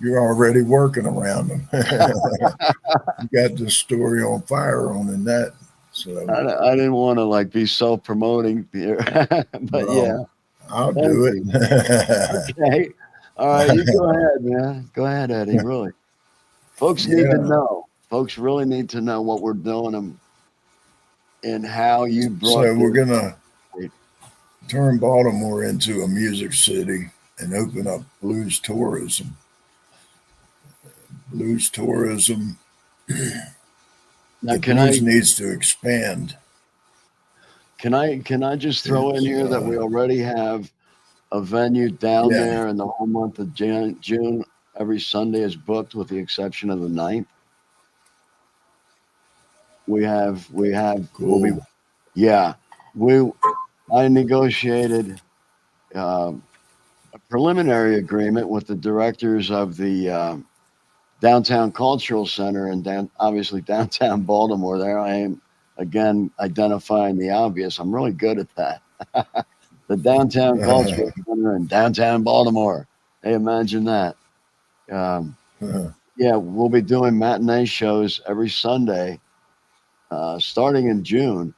You're already working around them. You got this story on fire on the net. So I didn't want to like be self-promoting here, but yeah, I'll thank do you. it. Okay. All right, you go ahead, man. Go ahead, Eddie. Really, folks need to Yeah. know. Folks really need to know what we're doing and how you brought. So we're this. gonna turn Baltimore into a music city and open up blues tourism. Blues tourism. Now, The blues needs to expand. Can I just throw in here that we already have a venue down Yeah. there, and the whole month of June, every Sunday is booked with the exception of the 9th. We have Cool. I negotiated a preliminary agreement with the directors of the Downtown Cultural Center and obviously downtown Baltimore. There I am again identifying the obvious. I'm really good at that. The Downtown Cultural Center in downtown Baltimore. Hey, imagine that. Yeah, we'll be doing matinee shows every Sunday, starting in June.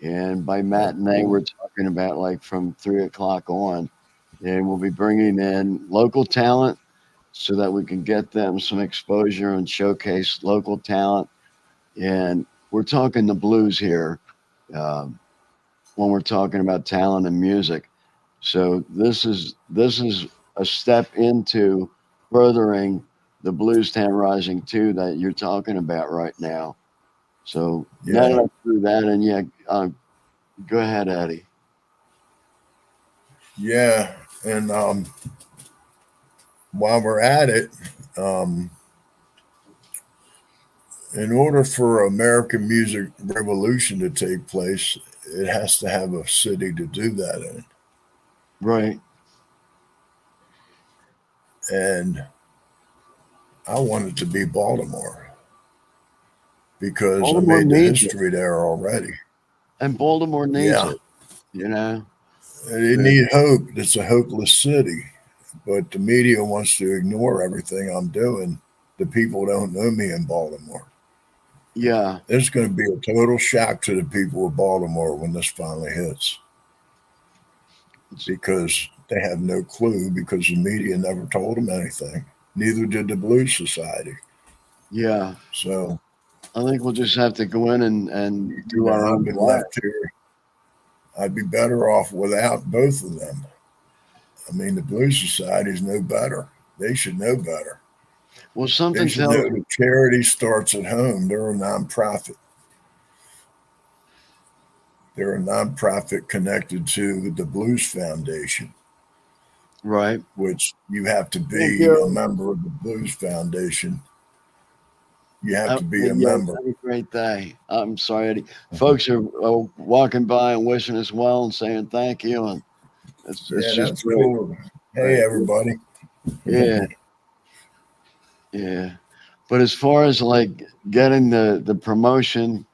And by matinee, we're talking about like from 3 o'clock on. And we'll be bringing in local talent so that we can get them some exposure and showcase local talent. And we're talking the blues here when we're talking about talent and music. So this is a step into furthering the Blues Town Rising 2 that you're talking about right now. So now that I threw that in, go ahead, Eddie. Yeah, and while we're at it, in order for American music revolution to take place, it has to have a city to do that in. Right. And I want it to be Baltimore because Baltimore I made the needs history there already. And Baltimore needs it, you know. They need hope. It's a hopeless city, but the media wants to ignore everything I'm doing. The people don't know me in Baltimore. Yeah. It's going to be a total shock to the people of Baltimore when this finally hits, because they have no clue, because the media never told them anything. Neither did the Blues Society. Yeah. So I think we'll just have to go in and do our I've own been blog. left here. I'd be better off without both of them. I mean, the Blues Society's no better. They should know better. Well, something They should tells know that charity starts at home. They're a nonprofit. They're a nonprofit connected to the Blues Foundation, right, which you have to be a member of the Blues Foundation. You have to be a member. Have a great day. I'm sorry, Eddie. Folks are walking by and wishing us well and saying thank you, and it's just that's great. cool. Hey, everybody. Yeah. Yeah. But as far as like getting the promotion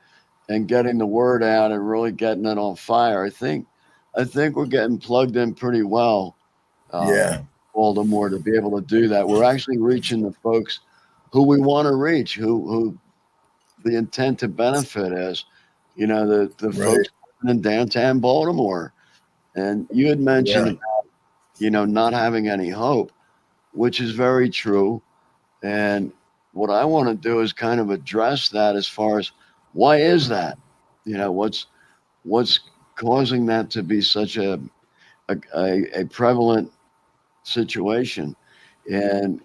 and getting the word out and really getting it on fire, I think we're getting plugged in pretty well. Baltimore, to be able to do that. We're actually reaching the folks who we want to reach, who the intent to benefit is, you know, the folks in downtown Baltimore. And you had mentioned about, you know, not having any hope, which is very true. And what I want to do is kind of address that as far as why is that? You know, what's causing that to be such a prevalent situation? And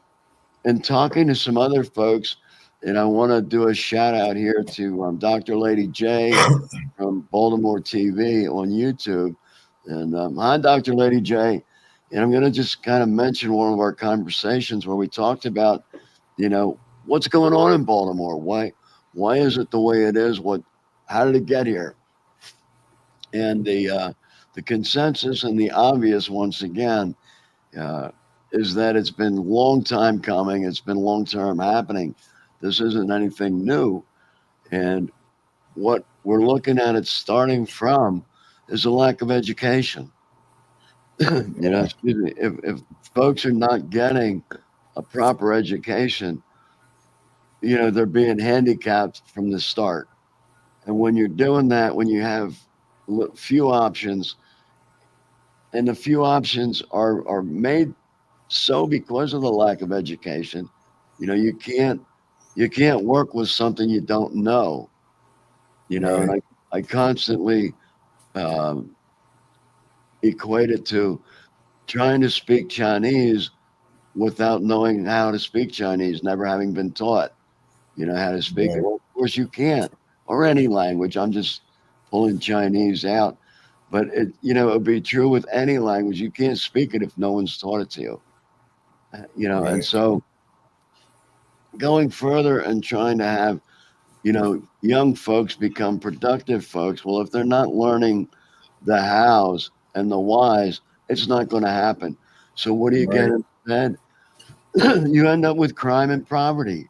in talking to some other folks, and I want to do a shout out here to Dr. Lady J from Baltimore TV on YouTube. And hi, Dr. Lady J. And I'm going to just kind of mention one of our conversations where we talked about, what's going on in Baltimore? Why is it the way it is? How did it get here? And the consensus and the obvious, once again, is that it's been a long time coming. It's been long term happening. This isn't anything new. And what we're looking at it starting from is a lack of education. Excuse me, if folks are not getting a proper education, they're being handicapped from the start. And when you're doing that, when you have few options, and the few options are made so because of the lack of education, you can't work with something you don't know. Right. And I constantly equate it to trying to speak Chinese without knowing how to speak Chinese, never having been taught, how to speak it. Right. Well, of course you can't, or any language. I'm just pulling Chinese out. But it would be true with any language. You can't speak it if no one's taught it to you. And Right. so going further and trying to have, young folks become productive folks. Well, if they're not learning the hows and the whys, it's not going to happen. So what do you get Right. instead? You end up with crime and poverty,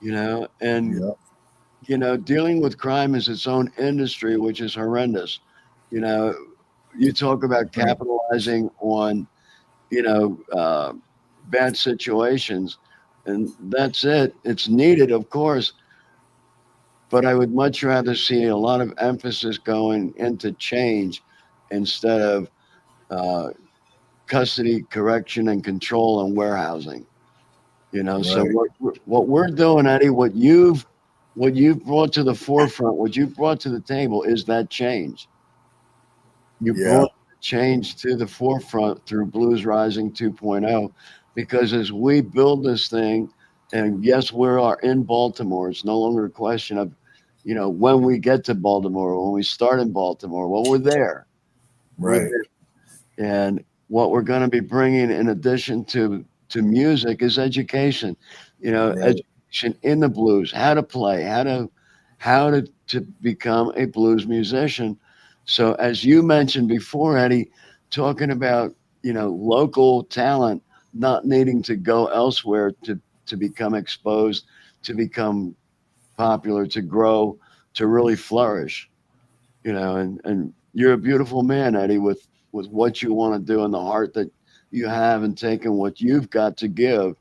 and Yeah. dealing with crime is its own industry, which is horrendous. You talk about Right. capitalizing on, bad situations, and that's it. It's needed, of course, but I would much rather see a lot of emphasis going into change instead of uh, custody, correction, and control and warehousing. So Right. what we're doing, Eddie, what you've brought to the forefront, what you've brought to the table is that change. You Yeah. brought change to the forefront through Blues Rising 2.0, because as we build this thing, and yes, we are in Baltimore. It's no longer a question of, when we get to Baltimore, when we start in Baltimore. Well, we're there. We're Right. there. And what we're going to be bringing in addition to music is education. Right. Education in the blues, how to play, how to become a blues musician. So as you mentioned before, Eddie, talking about local talent not needing to go elsewhere to become exposed, to become popular, to grow, to really flourish. And you're a beautiful man, Eddie, with what you want to do and the heart that you have, and taking what you've got to give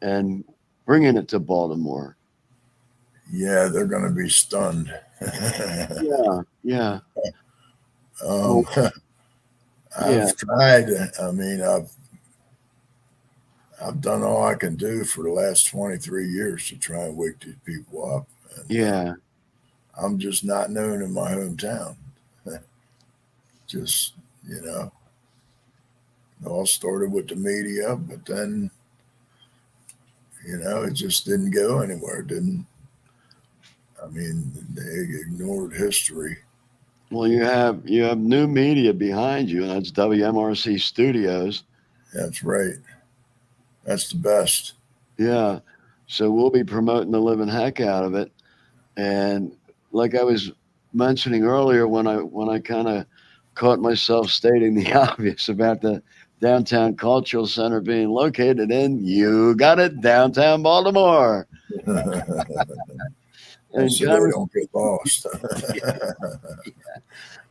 and bringing it to Baltimore. Yeah. They're going to be stunned. Yeah, yeah. um, Well, yeah, I've tried. I mean, I've done all I can do for the last 23 years to try and wake these people up, and yeah, I'm just not known in my hometown. Just you know, it all started with the media, but then it just didn't go anywhere. It didn't. I mean, they ignored history. well, you have new media behind you, and that's WMRC Studios. That's right. That's the best. Yeah, so we'll be promoting the living heck out of it. And like I was mentioning earlier, when I kind of caught myself stating the obvious about the downtown cultural center being located in, you got it, downtown Baltimore. That's In, so they conver- don't get lost.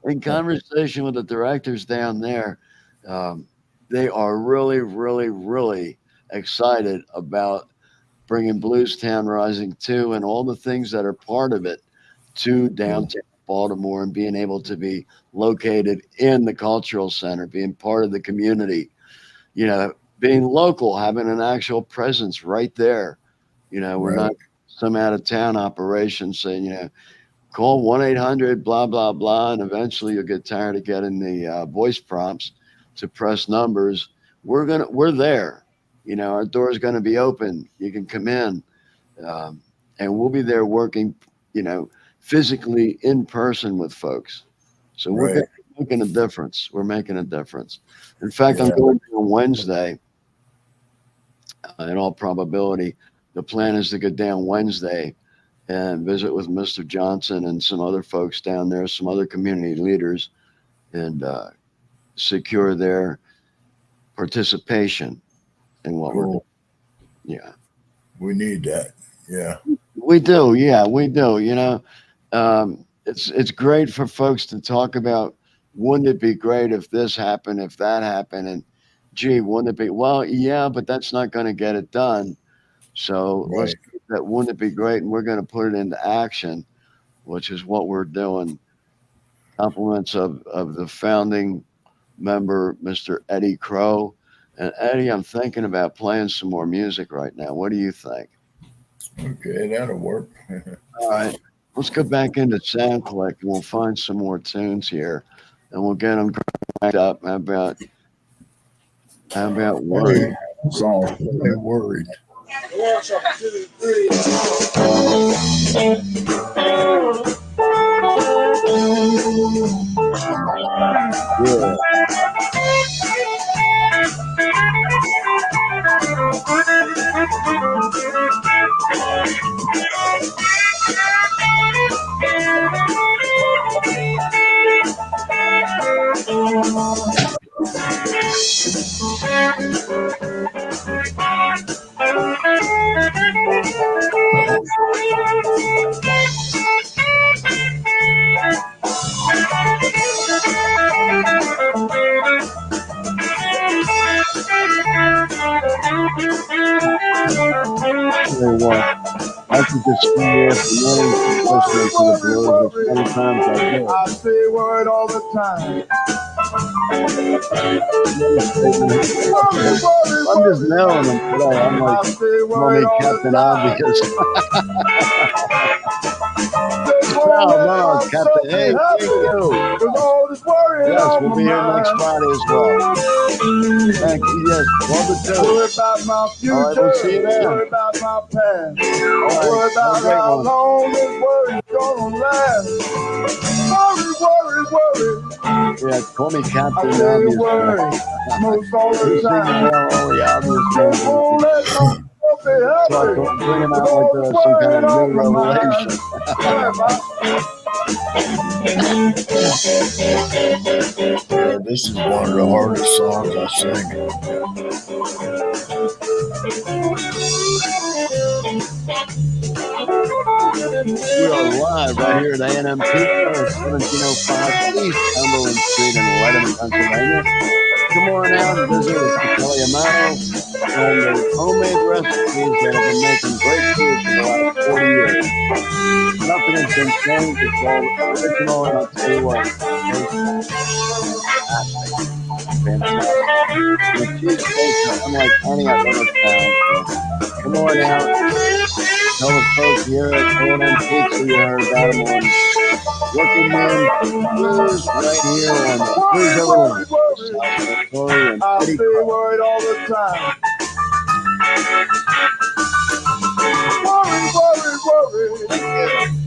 in conversation with the directors down there, um, they are really, really, really excited about bringing Blues Town Rising 2 and all the things that are part of it to downtown Baltimore, and being able to be located in the cultural center, being part of the community, being local, having an actual presence right there. We're Right. not some out of town operation saying, call 1-800 blah, blah, blah. And eventually you'll get tired of getting the voice prompts to press numbers. We're there. Our door's going to be open. You can come in, um, and we'll be there working, you know, physically in person with folks. So we're Right. making a difference. We're making a difference. In fact, I'm Yeah. going to on Wednesday. In all probability, the plan is to go down Wednesday and visit with Mr. Johnson and some other folks down there, some other community leaders, and secure their participation in what we're doing. Cool. Yeah, We need that. Yeah. we do. Yeah, we do. You know, it's great for folks to talk about. Wouldn't it be great if this happened, if that happened, and gee, wouldn't it be? Well, yeah, but that's not going to get it done. So let's Right. keep that. Wouldn't it be great? And we're going to put it into action, which is what we're doing. Compliments of the founding member, Mr. Eddie Crowe. And Eddie, I'm thinking about playing some more music right now. What do you think? Okay, that'll work. All right, let's go back into Sound Click and we'll find some more tunes here, and we'll get them cranked up. How about Workin? Song. Ain't worried. 1, 2, 3. Yeah. Tell you what, I could just stay here for minutes listening to the blues as many times as I do. I say word all the time. I'm just nailing them today. I'm I like, say call word me all the Captain time. Obvious. Just No, wanna let no, myself Captain. be Hey, thank happy. you. With all this worrying Yes, on we'll my be here next mind. Friday as well. Thank you. Yes, love it too. Worry about my future. All right, we'll see you then. Worry about my past. All Worry right, have about a great how one. long this worry's gonna last. Worry. Yeah, call me I Captain say Obvious. worry most all You the seem to time. nail all the obvious Just ones. won't let myself be So I happy. thought bring him With out all like this some kind worrying of on new my mind. revelation. Yeah, this is one of the hardest songs I sing. We are live right here at A&M Pizza, 1705 East Cumberland Street in Lebanon, Pennsylvania. Come on out and visit with Kelly Amato and the homemade recipes that have been making great food for the last 40 years. Nothing has been changed. It's all original, and I'll tell you what, it tastes fantastic. And the cheesesteaks are unlike any I've ever found. So come on out. Tell the folks here at A&M Pizza you heard about them on Workin Blues right here on the Blues Overland. Sal Santori and I Eddie stay Crowe. worried all the time. Worry.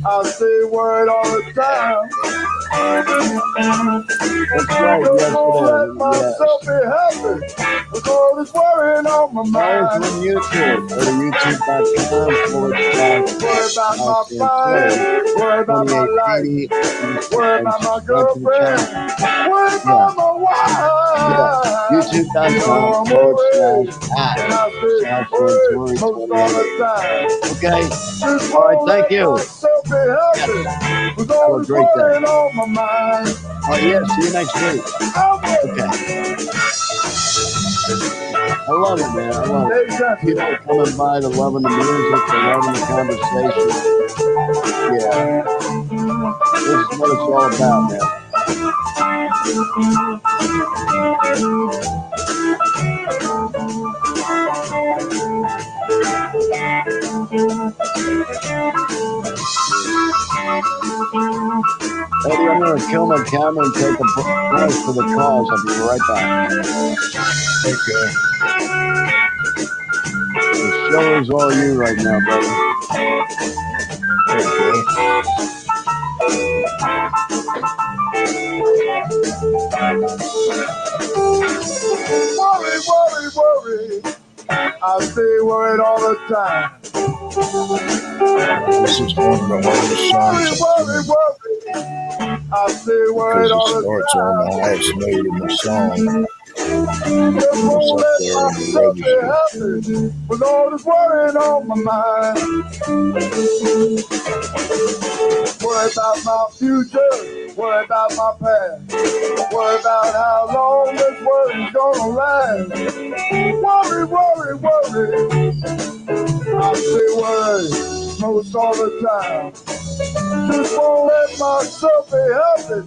I stay worried all the time. That's right, Just yes won't let it is. Yes. myself be happy. With all this worrying on my Mine's mind. on YouTube. Go to youtube.com/Sal Worry about my Santori. fire. Worry about my life. 2880. Worry about my Subscribe to the girlfriend. channel. Worry about my wife. youtube.com/at And I say Sal worry Santori most all the 2880. time. Okay. Just All right, won't thank let you. myself be happy. With all Have a this great day. worrying on my mind. Oh yeah, see you next week. Okay. I love it, man. I love it. People are coming by, they're loving the music, they're loving the conversation. Yeah. This is what it's all about, man. Eddie, I'm going to kill my camera and take a break for the cause. I'll be right back. Okay. The show is all you right now, brother. Okay. Worry, worry, worry. I stay worried all the time. This is one of the hardest songs Worry, worry, worry. I stay worried all the because it starts on the highest note in the song. Just won't let myself be happy with all this worrying on my mind. Worry about my future, worry about my past, worry about how long this worry's gonna last. Worry, worry, worry. I stay worried most all the time. Just won't let myself be happy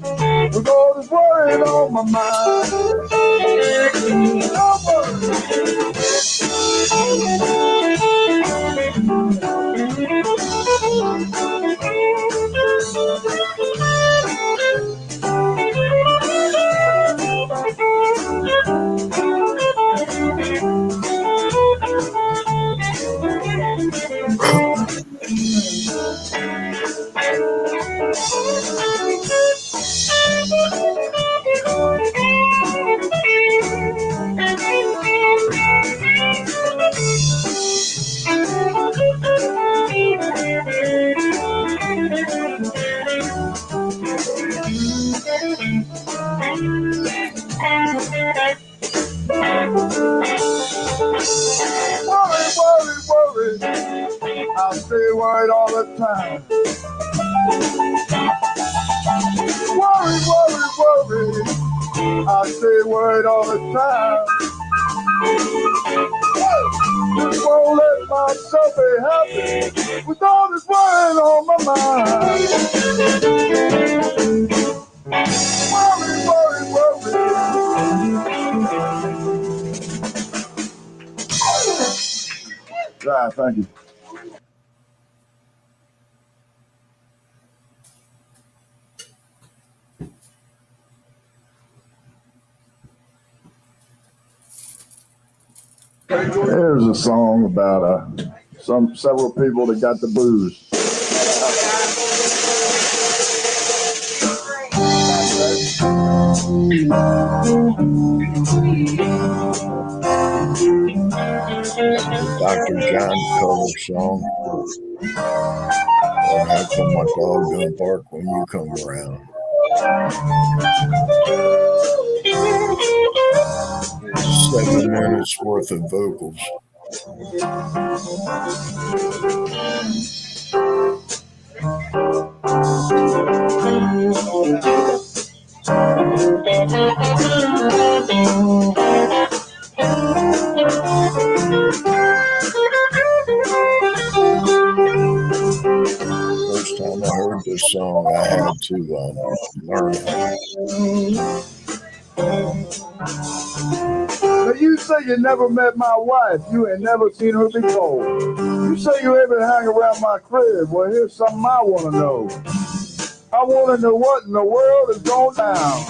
with all this worrying on my mind. No worry. Worry, worry, worry. I stay worried all the time. Worry, worry, worry. I stay worried all the time. Just won't let myself be happy with all this worrying on my mind. Worry, worry, worry. Right, thank you. There's a song about several people that got the blues. Dr. John cover song. Or how come my dog don't bark when you come around? 7 minutes worth of vocals. First time I heard this song, I had to learn it. Now you say you never met my wife, you ain't never seen her before. You say you ever hang around my crib, well here's something I wanna know. I wanna know what in the world is going down.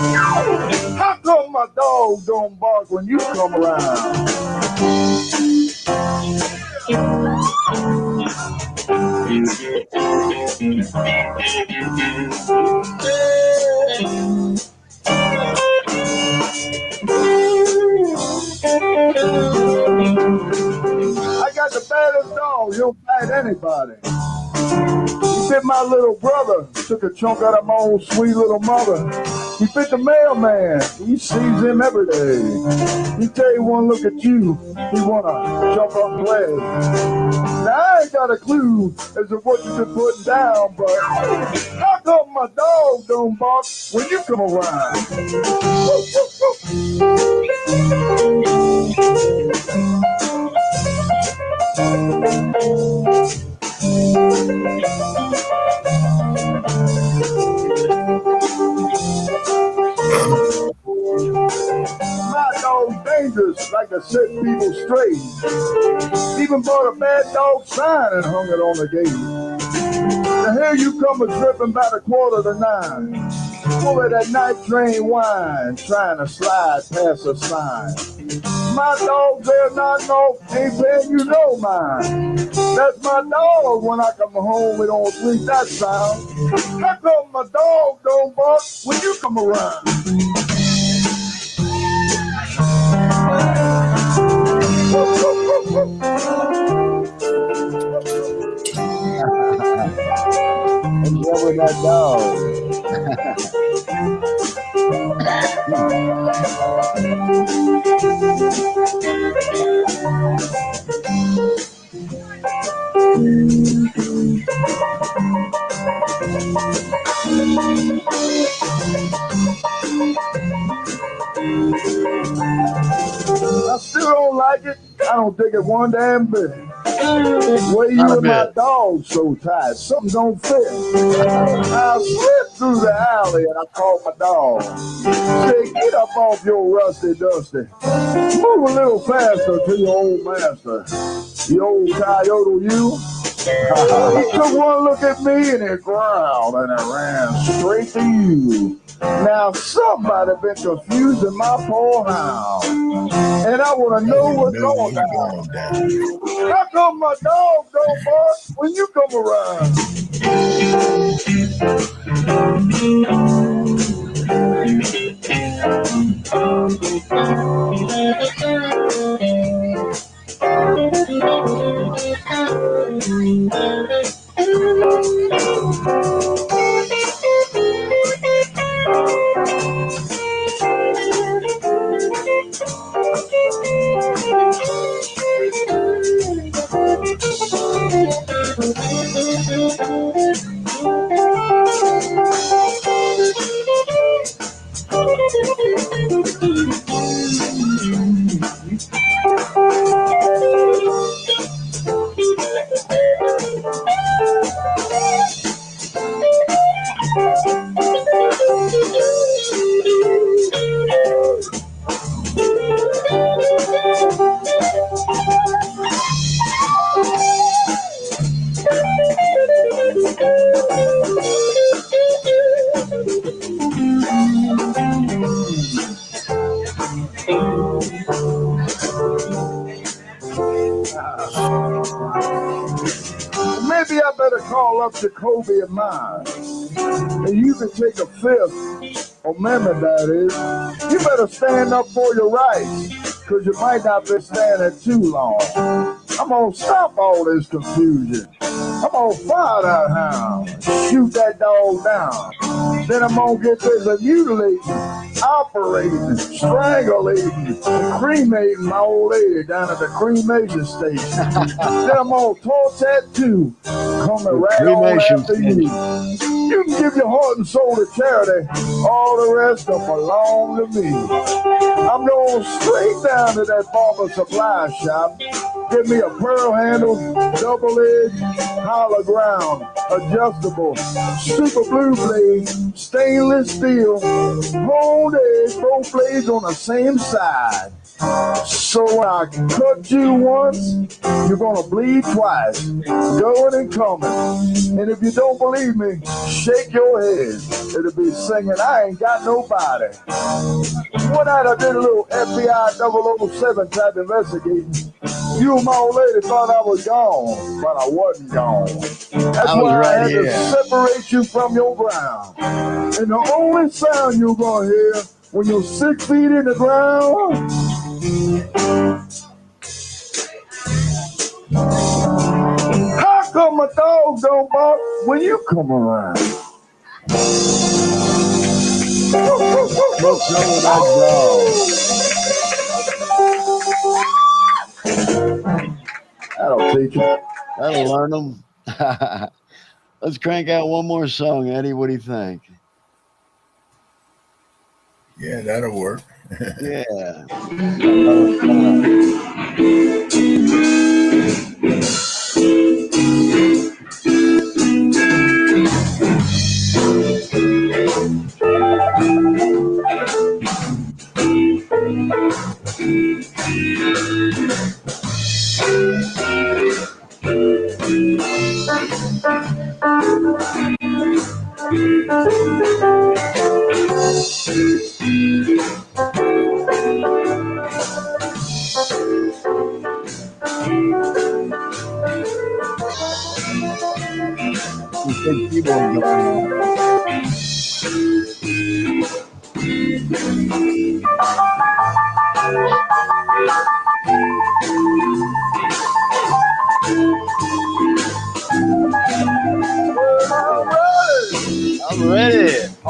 How come my dog don't bark when you come around? I got the baddest dog, he'll bite anybody. He bit my little brother, took a chunk out of my old sweet little mother. He bit the mailman, he sees him every day. He tell you one look at you, he wanna jump up and play. Now I ain't got a clue as to what you've been putting down, but how come my dog don't bark when you come around? My dog's dangerous, like to set people straight. Even bought a bad dog sign and hung it on the gate. Now here you come a-tripping about 8:45. Full of that night train wine, trying to slide past a sign. My dog's there not no, ain't paying you no mind. That's my dog. When I come home, we don't sleep that sound. How come my dog don't bark when you come around? up with that dog? I still don't like it. I don't think it one damn bit. Way Not you a and my bit. dog so tight, something don't fit. I slipped through the alley and I caught my dog. Say, get up off your rusty dusty. Move a little faster to your old master. You old coyote, you. He took one look at me and he growled and it ran straight to you. Now somebody been confusing my poor hound, and I want to know what's going down. How come my dog don't bark when you come around? Maybe I better call up Jacoby and mine, and you can take a fifth amendment, that is. You better stand up for your rights, because you might not be standing too long. I'm going to stop all this confusion. I'm going to fire that hound, shoot that dog down. Then I'm going to get busy mutilating, operating, strangulating, cremating my old lady down at the cremation station. Then I'm going to torch that too, coming right on after you. You can give your heart and soul to charity. All the rest will belong to me. I'm going straight down to that barber supply shop. Give me a pearl handle, double-edged, hollow ground, adjustable, super blue blade, stainless steel, honed edge, both blades on the same side. So when I cut you once, you're gonna bleed twice, going and coming. And if you don't believe me, shake your head. It'll be singing, I ain't got nobody. One night I did a little FBI 007 type investigating. You and my old lady thought I was gone, but I wasn't gone. That's why I had to separate you from your ground. And the only sound you're gonna hear when you're 6 feet in the ground, how come my dog don't bark when you come around? What's up with that dog? That'll teach you. That'll learn them. Let's crank out one more song, Eddie. What do you think? Yeah, that'll work. Yeah. Keyboard going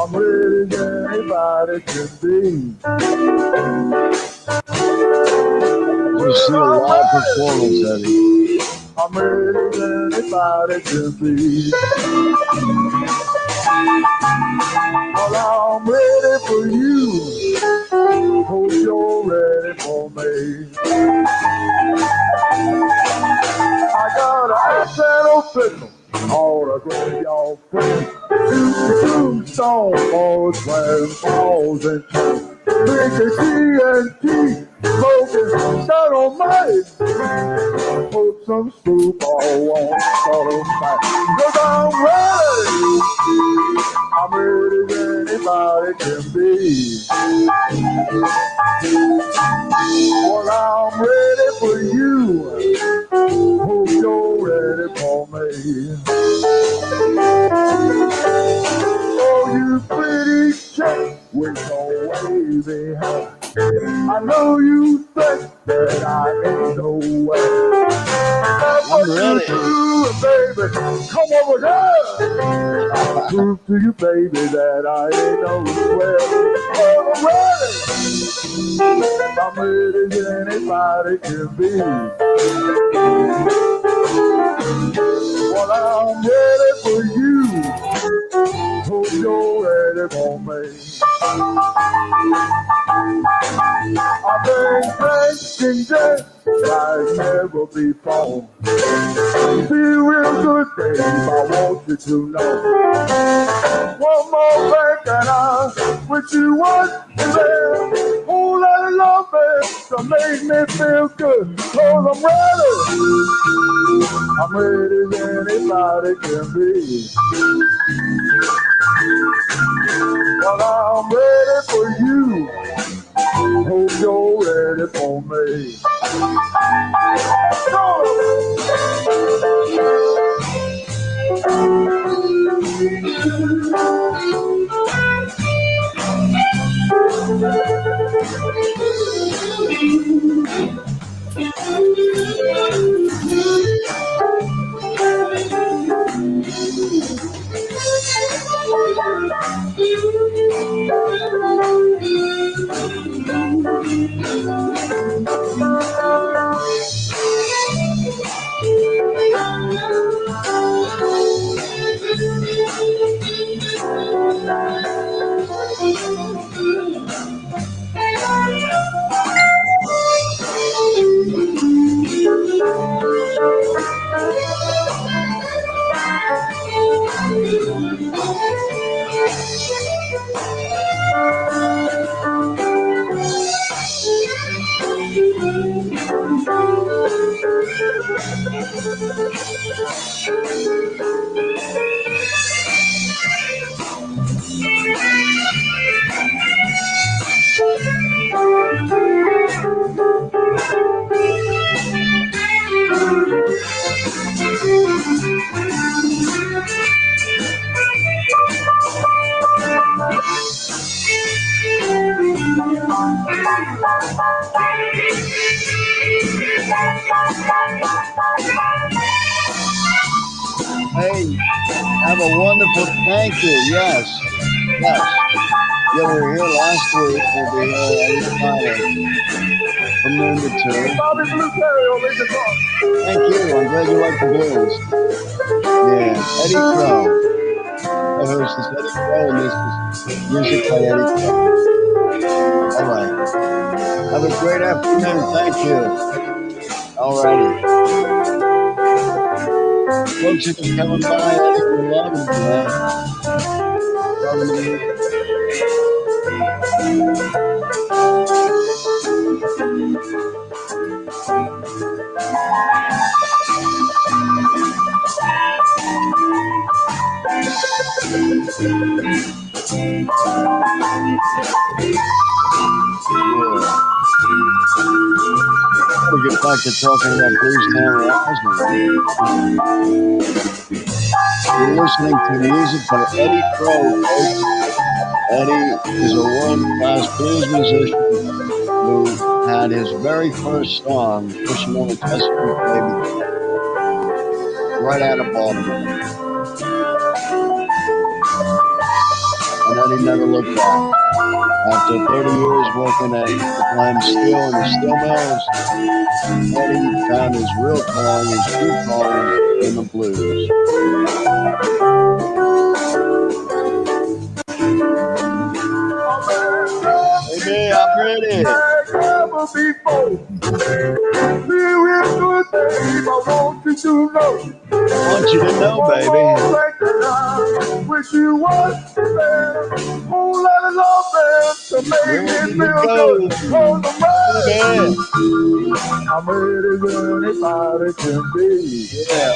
I'm ready as anybody can be. You see a live performance, Eddie. I'm ready as anybody can be. Well, I'm ready for you. Hope you're ready for me. I got an accidental signal on a graveyard frame. Tombstone falls, slam falls, and drinking TNT, smoking shadow might. Put some screwball on shadow might. 'Cause I'm ready as anybody can be. Well, I'm ready for you. Hope you're ready for me. Oh, you pretty chick with your wavy hair. I know you think that I ain't no way. That's I'm what ready. you do, baby. Come over here. I'll prove to you, baby, that I ain't nowhere. Oh, I'm ready. I'm ready as anybody can be. Well, I'm ready for you. Hope you're ready for me. I've been drinking just like never before. Feel real good, babe, I want you to know. One more thing and I wish you was there. Whole lot of love, babe, to make me feel good. 'Cause I'm ready. I'm ready as anybody can be. Well, I'm ready for you. Hope you're ready for me. Go! Hey, have a wonderful, thank you. Yes, yes. Yeah, we were here last week. We'll be here every Friday from noon to 2. Bobby Blue Terry over the top. Thank you. I'm glad you like the blues. Yeah, Eddie Crowe. Co-host is Eddie Crowe, and this is music by Eddie Crowe. All right. Have a great afternoon. Thank you. All righty. Folks, if you're coming by, Eddie, we love you, man. Loving the music. We'll get back to talking about Blues Town You're listening to music by Eddie Crowe, folks. Eddie is a world-class blues musician who had his very first song, Pushing on the Chesapeake Baby, right out of Baltimore. and Eddie never looked back. After 30 years working at McLean Steel and the steel mills, Eddie found his real calling, his true calling in the blues. Baby, I'm ready. Never before. Feel real good, babe. I want you to know. I want you to know, baby. Wish you was there. Whole lot of love there to make Ready it to feel go. good. On the Baby. I'm ready as anybody can be. Yeah.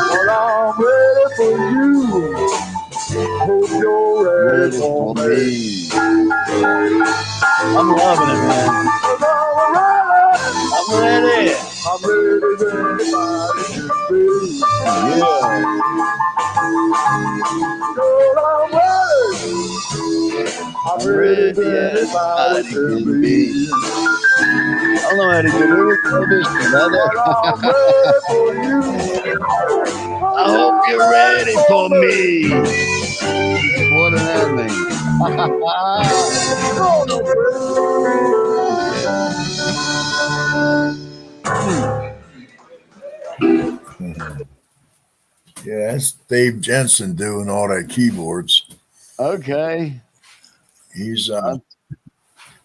Well, I'm ready for you. Hope you're ready Ready for for me. me. I'm loving it, man. I'm ready. I'm ready as anybody can be. Yeah. I'm ready as anybody can be. I don't know how to do. We record this together. I'm ready for you. I hope you're ready for me. What does that mean? Yeah, that's Dave Jensen doing all that keyboards. Okay. He's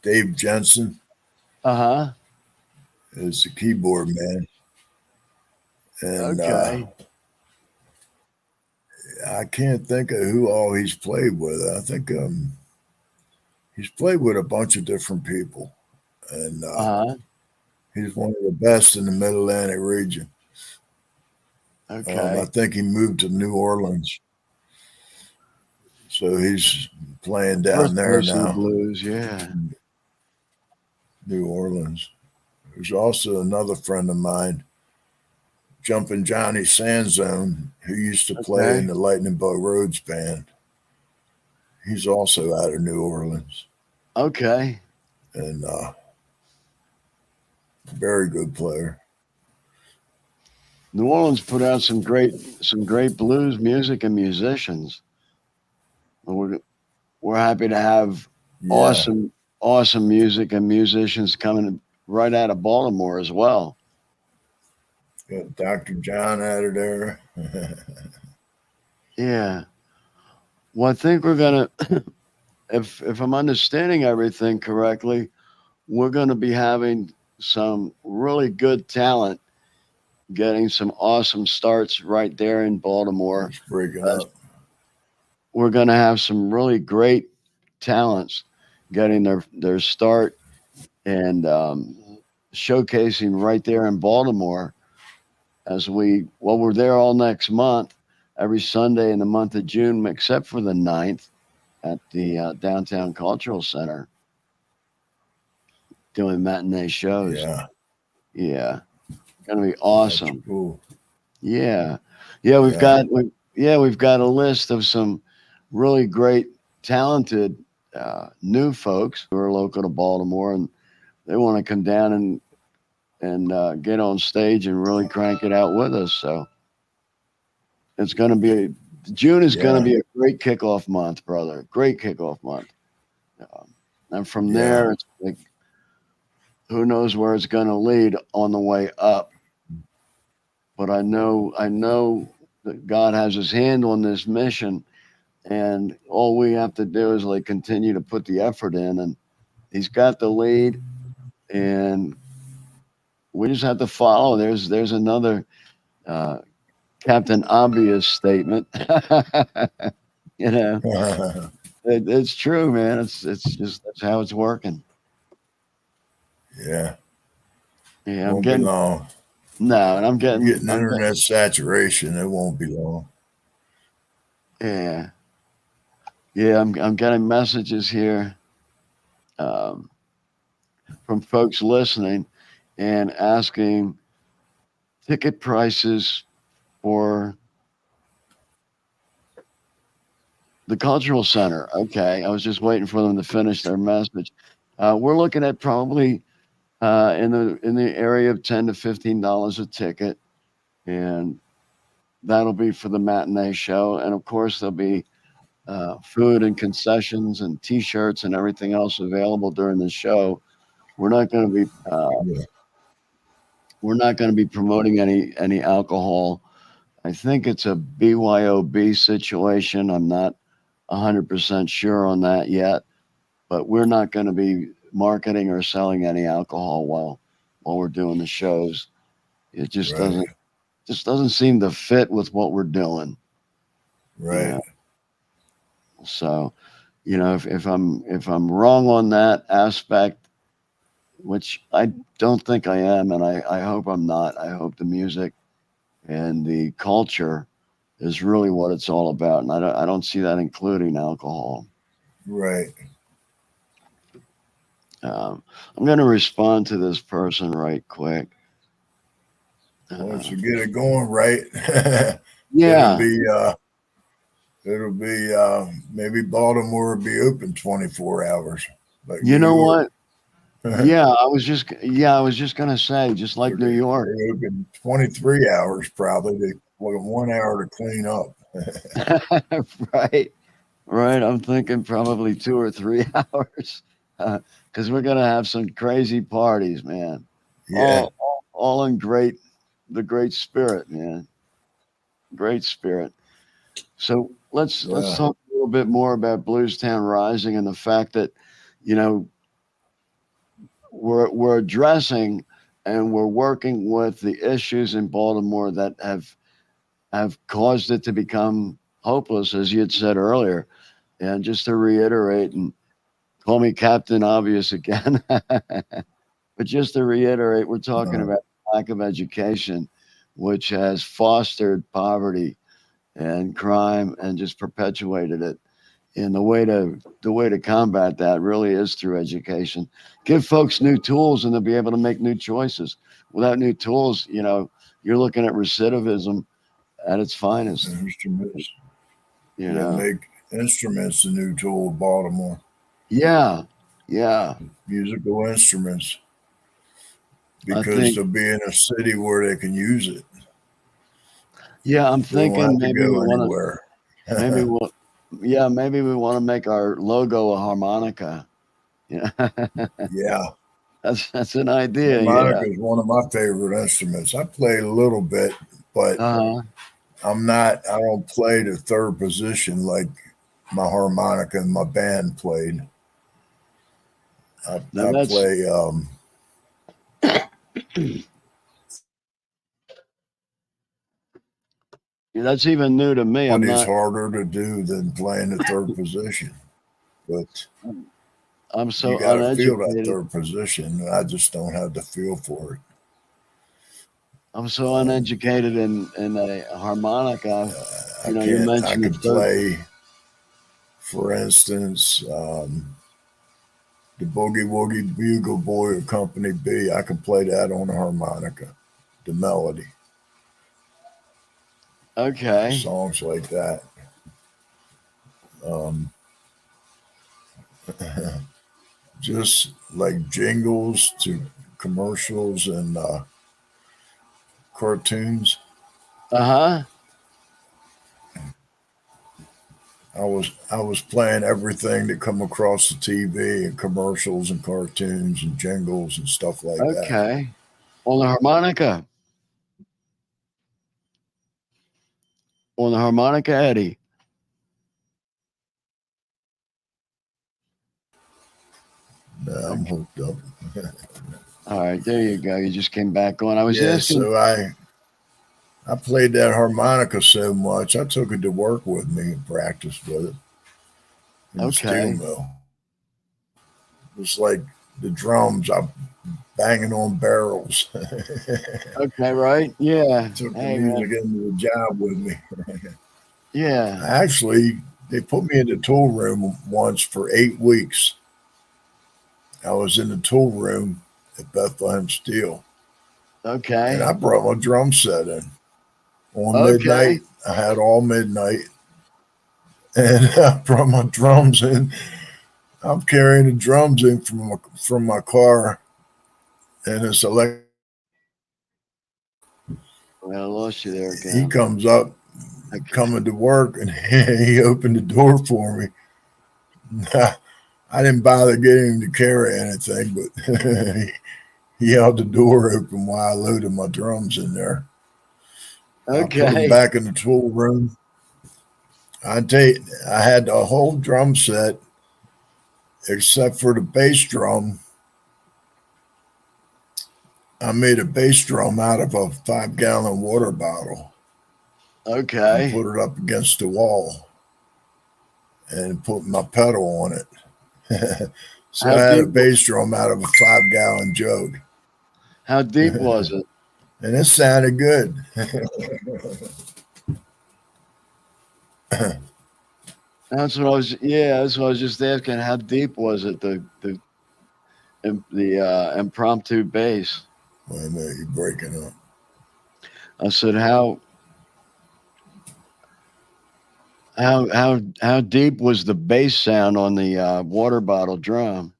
Dave Jensen Uh-huh. is the keyboard man. And Okay. I can't think of who all he's played with. I think he's played with a bunch of different people. And Uh-huh. he's one of the best in the Mid-Atlantic region. Okay. I think he moved to New Orleans. So he's playing down there Birthplace of the now. blues, yeah. New Orleans. There's also another friend of mine, Jumpin' Johnny Sanzone, who used to play in the Lightning Bug Roads band. He's also out of New Orleans. Okay. And very good player. New Orleans put out some great blues music and musicians. We're happy to have awesome music and musicians coming right out of Baltimore as well. Got Dr. John out of there. Yeah. Well, I think we're gonna, if I'm understanding everything correctly, we're gonna be having some really good talent, getting some awesome starts right there in Baltimore. It's breaking up. We're gonna have some really great talents getting their start and showcasing right there in Baltimore. We're there all next month, every Sunday in the month of June, except for the 9th at the Downtown Cultural Center, doing matinee shows. Yeah, gonna be awesome. That's cool. Yeah, we've got a list of some really great, talented new folks who are local to Baltimore, and they want to come down and get on stage and really crank it out with us. So it's going to be June is going to be a great kickoff month, brother. Great kickoff month. And from there, it's like, who knows where it's going to lead on the way up. But I know that God has his hand on this mission, and all we have to do is like continue to put the effort in, and he's got the lead, and we just have to follow. There's another Captain Obvious statement. It's true, man. It's just that's how it's working. Yeah. Yeah, Won't be long. No, and I'm getting internet saturation. It won't be long. Yeah. I'm getting messages here from folks listening and asking ticket prices for the Cultural Center. Okay, I was just waiting for them to finish their message. We're looking at probably in the area of $10 to $15 a ticket, and that'll be for the matinee show, and of course there'll be food and concessions and T-shirts and everything else available during the show. We're not going to be Yeah. we're not going to be promoting any alcohol. I think it's a BYOB situation. I'm not 100% sure on that yet, but we're not going to be marketing or selling any alcohol while we're doing the shows. It just Right. doesn't seem to fit with what we're doing. Right. You know? So, if I'm wrong on that aspect, which I don't think I am, and I hope I'm not. I hope the music and the culture is really what it's all about, and I don't see that including alcohol. Right. I'm going to respond to this person right quick. Once you get it going right, Yeah, it'll be maybe Baltimore will be open 24 hours. Like you New know York. what? Yeah, I was just going to say, just like New York. They open 23 hours probably. They like 1 hour to clean up. Right. I'm thinking probably 2 or 3 hours, because we're gonna have some crazy parties, man. Yeah. All in the great spirit, man. Great spirit. So let's Yeah. talk a little bit more about Bluestown Rising and the fact that, you know, we're addressing and we're working with the issues in Baltimore that have caused it to become hopeless, as you had said earlier. And just to reiterate, and call me Captain Obvious again, but just to reiterate, we're talking about lack of education, which has fostered poverty and crime and just perpetuated it. And the way to combat that really is through education. Give folks new tools, and they'll be able to make new choices. Without new tools, you're looking at recidivism at its finest. Instruments. You know. Make instruments the new tool of Baltimore. Yeah. Musical instruments. Because they'll be in a city where they can use it. Yeah, I'm thinking maybe we want to. Maybe we want to make our logo a harmonica. Yeah. That's an idea. Harmonica is one of my favorite instruments. I play a little bit, but I don't play the third position like my harmonica and my band played. I play that's even new to me. It's harder to do than playing the third position. But I'm so you gotta uneducated. feel that third position. I just don't have the feel for it. I'm so uneducated in a harmonica. I could play, for instance, the Boogie Woogie Bugle Boy of Company B. I could play that on the harmonica, the melody. Okay. Songs like that. Just like jingles to commercials and cartoons. I was playing everything that come across the TV and commercials and cartoons and jingles and stuff like that. Okay. On the harmonica. Eddie. No, I'm hooked up. All right, there you go. You just came back on. I was asking. So I played that harmonica so much, I took it to work with me and practiced with it in the steel mill. It was like the drums. I'm banging on barrels. Okay, right? Yeah. Took the music into the job with me. Yeah. Actually, they put me in the tool room once for 8 weeks. I was in the tool room at Bethlehem Steel. Okay. And I brought my drum set in. On midnight, I had all midnight. And I brought my drums in. I'm carrying the drums in from my car. And it's electric. Well, I lost you there He again. comes up, coming to work, and he opened the door for me. I didn't bother getting him to carry anything, but he held the door open while I loaded my drums in there. I put them Okay. back in the tool room. I had the whole drum set except for the bass drum. I made a bass drum out of a 5-gallon water bottle. Okay. And put it up against the wall and put my pedal on it. So I had a bass drum out of a 5-gallon jug. How deep was it? And it sounded good. That's what I was just asking. How deep was it? The impromptu bass. Wait a minute, you're breaking up. I said, how deep was the bass sound on the water bottle drum?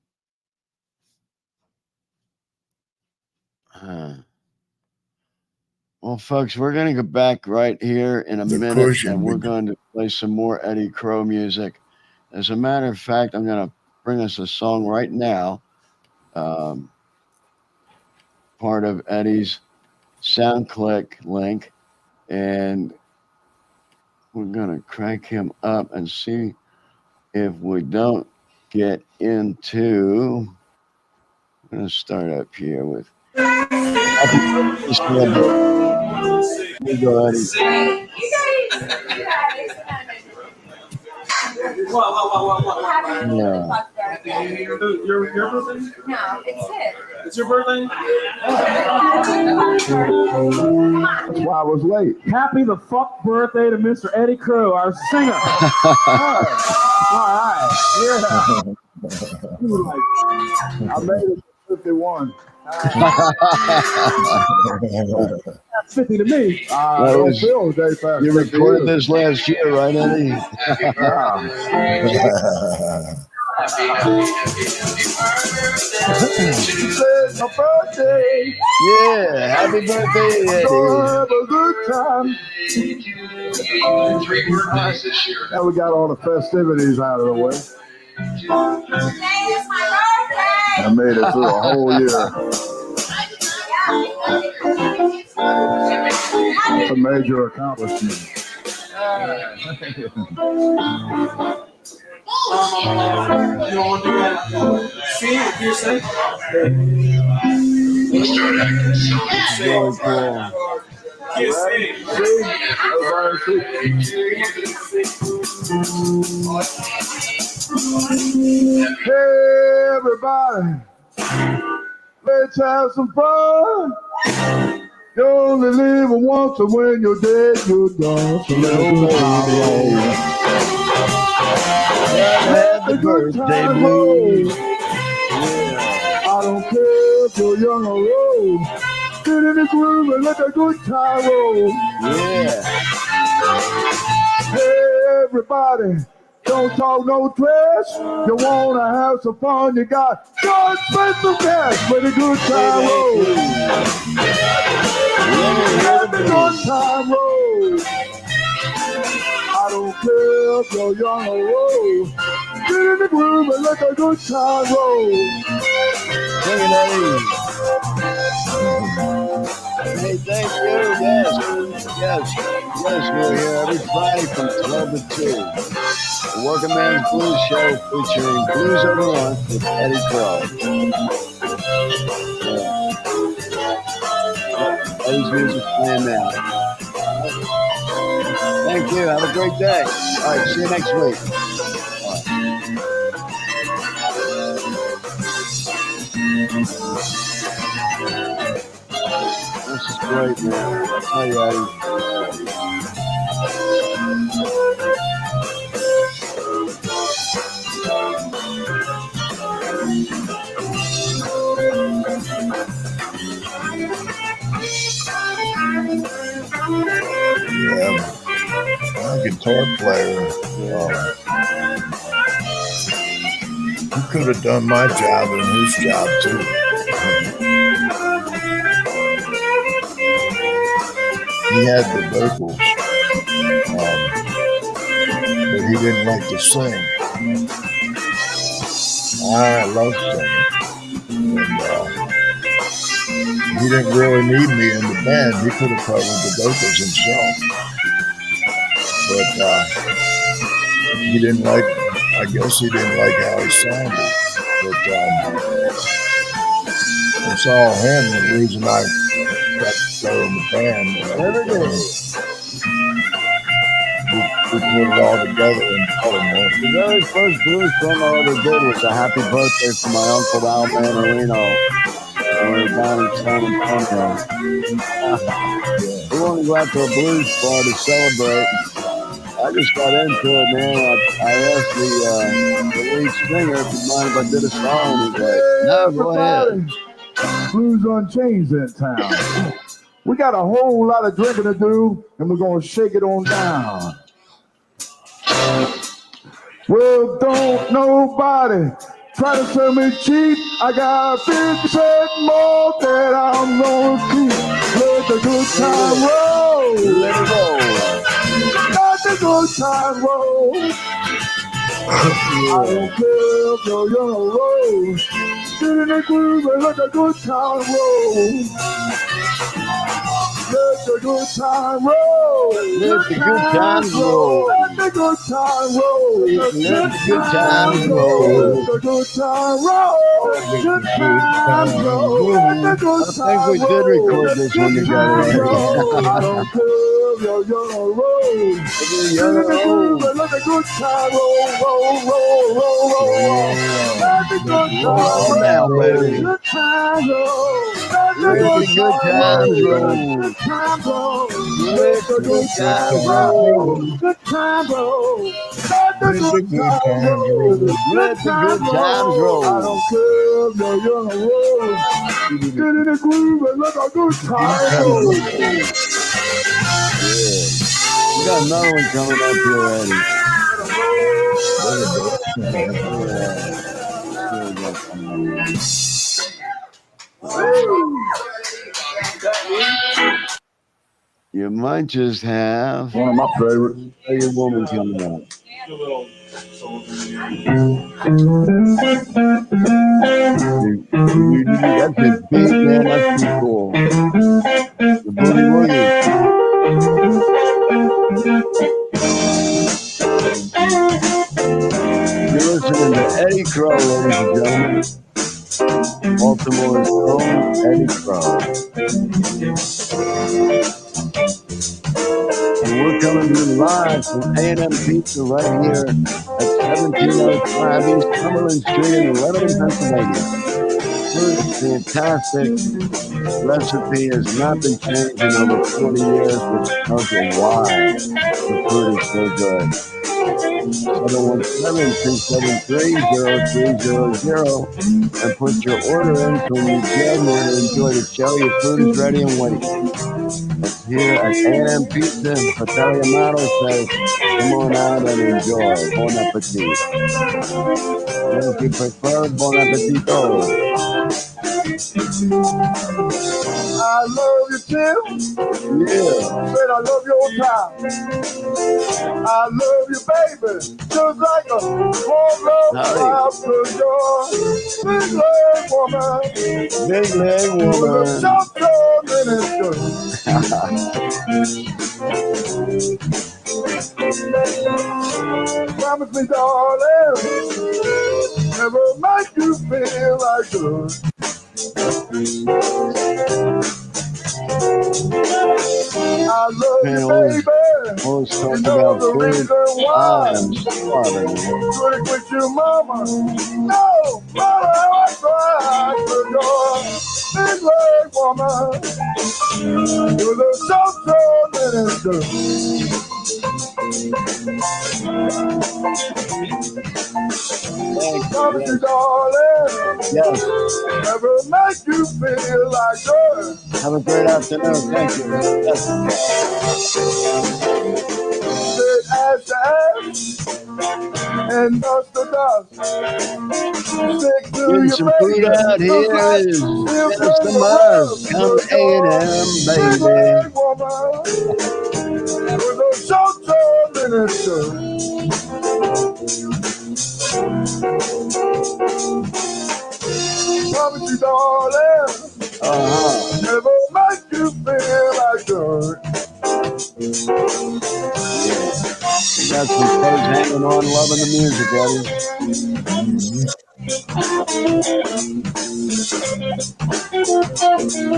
Well, folks, we're going to go back right here in a minute, and we're going to play some more Eddie Crowe music. As a matter of fact, I'm going to bring us a song right now, part of Eddie's SoundClick link, and we're going to crank him up and see if we don't get into. I'm going to start up here with. You go, Eddie. Yeah. Your birthday? No, it's his. It's your birthday? That's why I was late. Happy the fuck birthday to Mr. Eddie Crowe, our singer. All right. Yeah. I made it to 51. That's 50 to me. You recorded this last year, right, Eddie? It's my birthday. Yeah, happy birthday, Eddie. Have a good time. 3 birthdays this year. Now we got all the festivities out of the way. Today is my birthday. I made it through a whole year. It's a major accomplishment. You want to do that? See if you're safe. Start acting Hey, everybody, let's have some fun. You only live once, and when you're dead, you're gone. So let the good time roll. I don't care if you're young or old. Get in this room and let the good time roll. Yeah. Hey, everybody, don't talk no trash. You wanna have some fun, you got to spend some cash with a good time roll. Let the good time roll. I don't care if you're young or old. Get in the groove and let the good time roll. Sing it, Eddie. Hey, thank you. Yes. We're here every Friday from 12 to 2. The Working Man's Blues Show featuring Blues Over Lunch with Eddie Crowe. Eddie's music playing now. Thank you. Have a great day. All right, see you next week. This is great, man. Hi, Eddie. My guitar player. He could have done my job and his job too. he had the vocals, but he didn't like to sing. I love singing, and he didn't really need me in the band. He could have covered the vocals himself, but he didn't like. I guess he didn't like how he sounded. But it's all him. The reason I got to go in the band. We put it all together and call it more. The very first blues song I ever did was a happy birthday for my uncle Al Manarino. And we were down in San Antonio. We wanted to go out to a blues bar to celebrate. I just got into it, man. I asked the lead singer if he'd mind if I did a song. He's like, no, go ahead. Blues Unchained in town. We got a whole lot of drinking to do, and we're going to shake it on down. Well, don't nobody try to sell me cheap. I got 50% more that I'm going to keep. Let the good time roll. Let it roll. Let the good time roll. I don't care if you're young or old. Get in the groove and let the good time roll. Let the good time roll. Let the good times roll. Let the good time roll. Let the good times roll. Let the good time roll. Good times roll. Let the good I think we did record this one together. I don't care if you're young or old. Get in the groove and let the good time roll, roll, roll, roll, roll. Let the good time roll. Now, baby. Good time roll. Let the Let the good good times roll. Good time roll. Let the good times roll. Good time roll. Let the good time roll. Let the good times roll. I don't care if you're young or old. Get in the groove and let the good time roll. We got another one coming up here already. You might just have One of my favorites. a woman coming up. That's a big man. That's pretty cool. The boogie woogie. You're listening to Eddie Crowe, ladies and gentlemen. Baltimore's own Eddie Crowe. And we're coming to you live from A&M Pizza right here at 1705 East Cumberland Street in Lebanon, Pennsylvania. Food is fantastic. Recipe has not been changed in over 40 years, which tells you why the food is so good. 717-273-0300 and put your order in so when you get here to enjoy the show. Your food is ready and waiting. It's here at A&M Pizza. Natalia Amato says, come on out and enjoy. Bon appetit. And if you prefer, bon appetito. I love you, Tim. Yeah. Said I love your time. I love you, baby. Just like a warm love after your big leg woman. Big leg With a woman. short tongue in his shirt. Promise me, darling, never make you feel like good. I love you, baby. Always talk You know about the food. reason why. I'm starving. Drink with your mama. No matter how I try for your big leg woman. You're the social minister. Promise you, darling. Yes. Never make you feel like good. Have a great afternoon. Thank you. Yes. Said ass to ass and dust to dust. Stick to Getting your some food baby, out just here like is if Dennis the finger Muzz. rubs. Come Cause you're a A&M, big baby. leg woman with a short-term minister. Promise you, darling, never make you feel like dirt. We got some folks hanging on, loving the music, Eddie.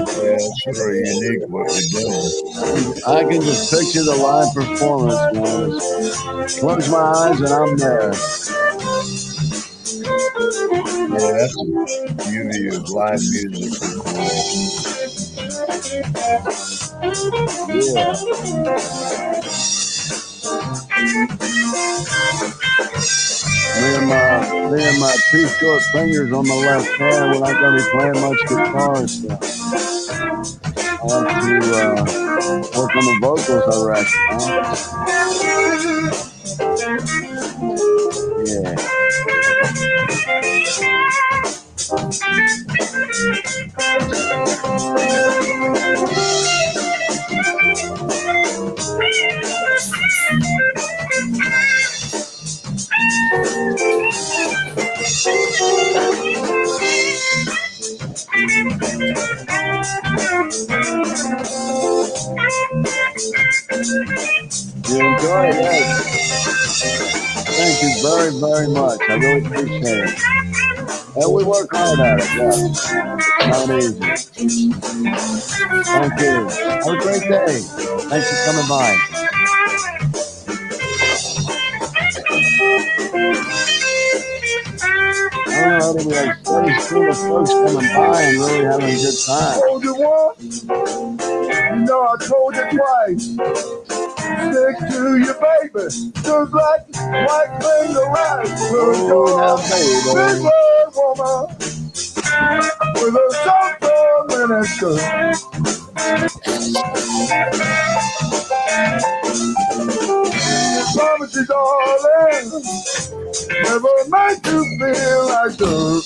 Yeah, it's very unique what you're doing. I can just picture the live performance, man. Just close my eyes and I'm there. Yeah, that's the beauty of live music recordings. Yeah. Me and my two short fingers on my left hand, we're not going to be playing much guitar stuff. I have to work on the vocals, I reckon. Yeah. You enjoy it, yes. Thank you very, very much. I really appreciate it. And we work hard at it, yes. Not easy. Thank you. Have a great day. Thanks for coming by. All right, we have steady stream of folks coming by and really having a good time. Told you once, you know I told you twice. Stick to your baby, just like white finger rice. Oh, now, baby. Big red woman with a short-term minister. Promise you, darling, never make you feel like dirt.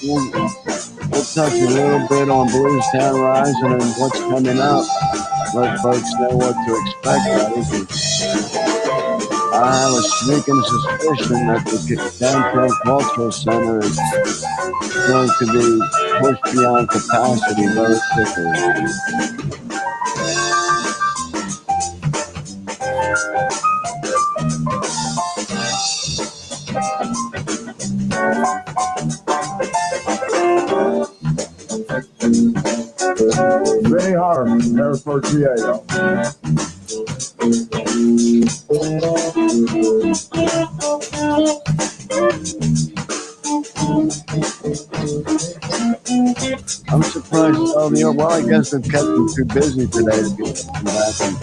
We'll touch a little bit on Blues Town Rising and what's coming up. Let folks know what to expect. I have a sneaking suspicion that the Downtown Cultural Center is going to be pushed beyond capacity very quickly. Benny Harmon, Harrisburg, PA. I'm surprised. Well, I guess they've kept them too busy today to get to come back and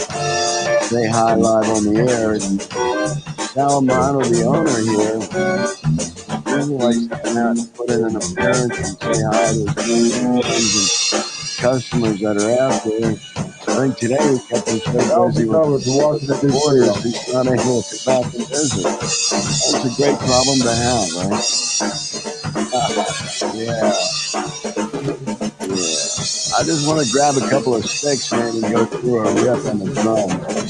say hi live on the air. And Sal Santori, the owner here, usually likes to come out and put in an appearance and say hi to his friends and customers that are out there. I think today we kept him so busy with Washington Warriors, he's not able to come back and visit. That's a great problem to have, right? Yeah. I just want to grab a couple of sticks, man, and go through a riff on the drums.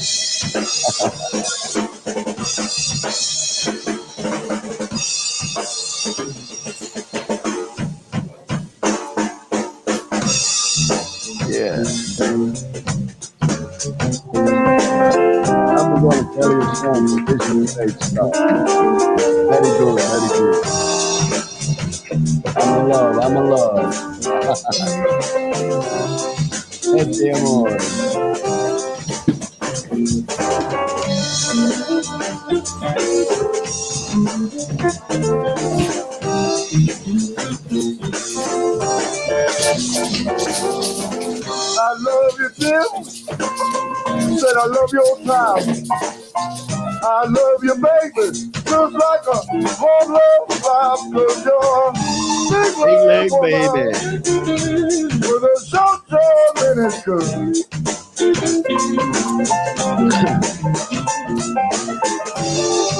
Yeah. I'm going to tell you a song that this is great stuff. Eddie Crowe. I'm I'm a love. Este amor. I love you, Tim. Said I love your time. I love you, baby. Just like a warm love vibe. Cause you're big leg baby. with a short term in it, girl.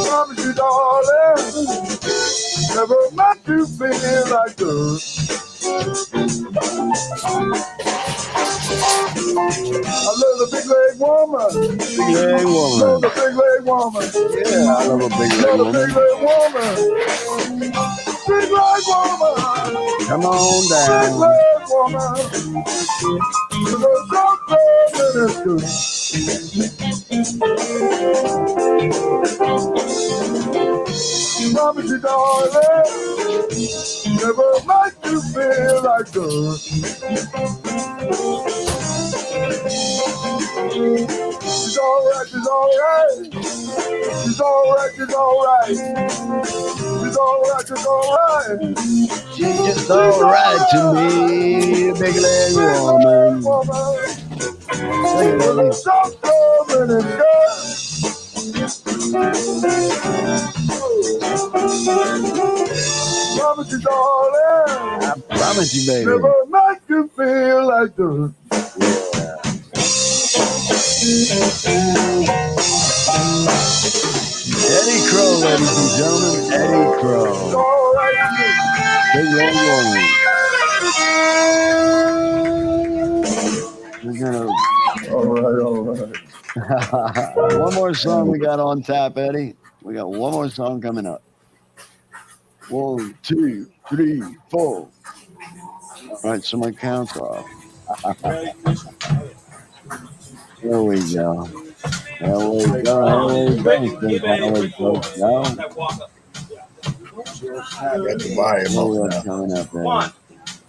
Promise you, darling, never meant to feel like this. I love the big leg woman. Big leg woman. Love the big leg woman. Yeah, I love a big leg Love the woman. big leg woman. Big leg woman. Come on Big down. leg woman. With a short term promise you, darling, never make you feel like this. She's alright, she's alright. She's alright, she's alright. She's alright, she's alright. She's just alright to me, big leg woman. Sing it, Eddie. Stop coming and go. Promise you, darling. I promise you, baby. Never make you feel like this. Eddie Crowe, ladies and gentlemen. Eddie Crowe. It's alright to me. Big leg woman. We're gonna. All right. One more song we got on tap, Eddie. We got one more song coming up. 1, 2, 3, 4. All right, so my count's off. Here we go. Here we go. I got the volume on now. Coming up there. 1,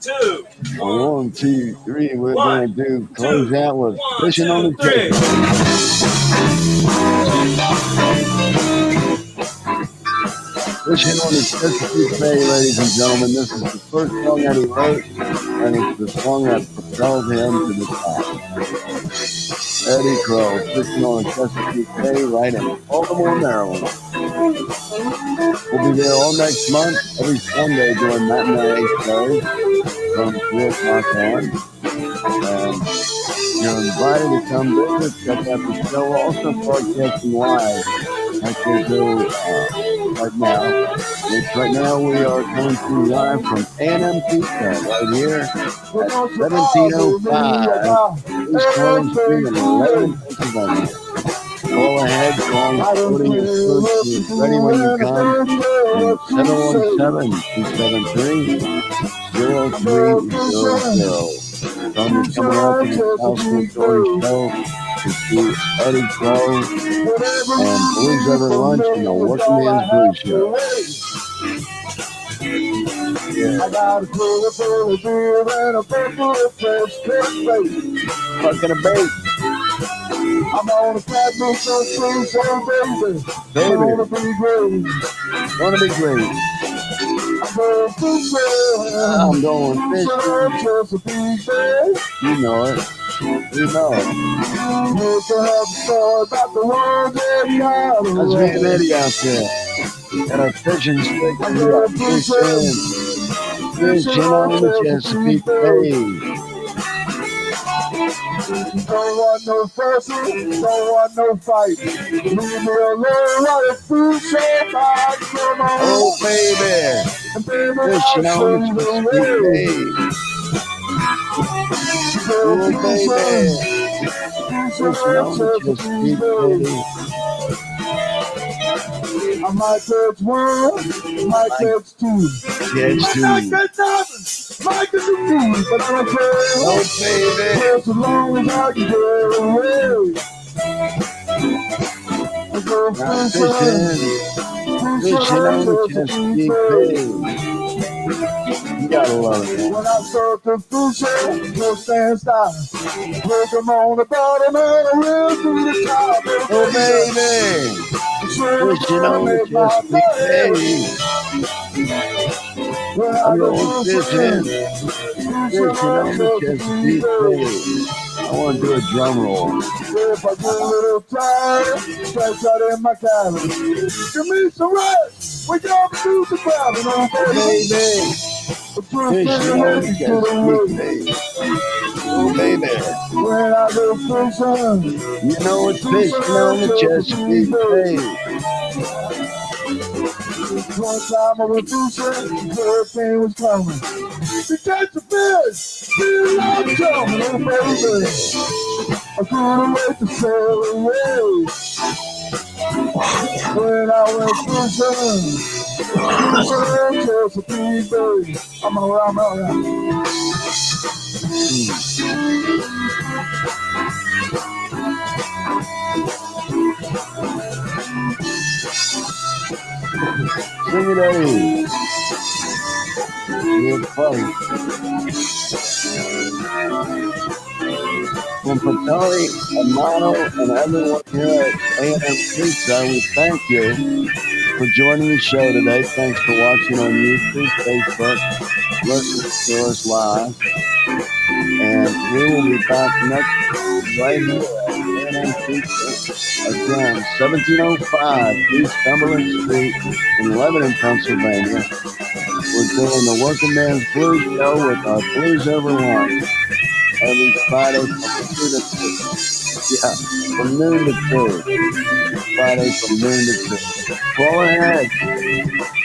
2, 1, 2, 3. We're going to do close out with Fishing on the Tip. Fishing on the Chesapeake Bay, ladies and gentlemen. This is the first song that he wrote, and it's the song that propelled him to the top. Eddie Crowe, Fishing on the Chesapeake Bay, right in Baltimore, Maryland. We'll be there all next month, every Sunday doing matinee shows from 3 o'clock on. And you're invited to come visit, check out the show. We're also broadcasting live like we do right now. Right now we are coming to you live from A&M Pizza right here at 1705 East College Street in Lebanon, Pennsylvania. Call ahead, call 40 ready when you come. 717-273-0300. From the coming up to the Sal Santori show to see Eddie Crowe and Blues Over Lunch and the Workin Man's Blues Show. I got a cooler full of beer and a purple fresh cut bait. Fucking a bait. I'm on a fat bitch so sweet, so baby. Baby. I wanna be great. Wanna be great. I'm going fishing. You know it. You know it. That's me and Eddie out there. Got our fishing stick. We are fishing. Fishing on the Chesapeake Bay. Don't want no fussing, don't want no fight. Leave me alone while the food shake out. Come on. Oh, baby. Fishing on the Chesapeake Bay. Oh, baby. Fishing on the Chesapeake Bay. I might catch one, might catch two. Catch two. Might catch nothing, might catch a few, but I don't care. Oh, baby. As long as I can get away. I go Fishing on the Chesapeake Bay. You gotta love it, man. When I start to push it, no stand stop. Look, I'm on the bottom and I will to the top. Oh, baby. Pushing on the Chesapeake Bay. I'm going fishing. Fishing on the Chesapeake Bay. I want to do a drum roll. If I get a little tired, stretch out in my cabin. Give me some rest. We got to do some grabbing. Oh, baby. Fishing on the Chesapeake Bay. Oh, baby. When I go fishing, you know it's fishing on the Chesapeake Bay. One time I was fishing, the hurricane was coming. To catch a fish, feel like jumping, oh baby. I couldn't wait to sail away. When I went fishing, Chesapeake Bay. I'm alright. Sing it, Eddie. You're funny. From Patali, Amano, and everyone here at A&M Pizza, we thank you for joining the show today. Thanks for watching on YouTube, Facebook, listening to us live. And we will be back next right here at A&M Pizza. Again, 1705 East Cumberland Street in Lebanon, Pennsylvania. We're doing the Working Man's Blues Show with our Blues Over Lunch every Friday from 2 to 2. Yeah, from noon to 2. Friday from noon to 2. Call ahead.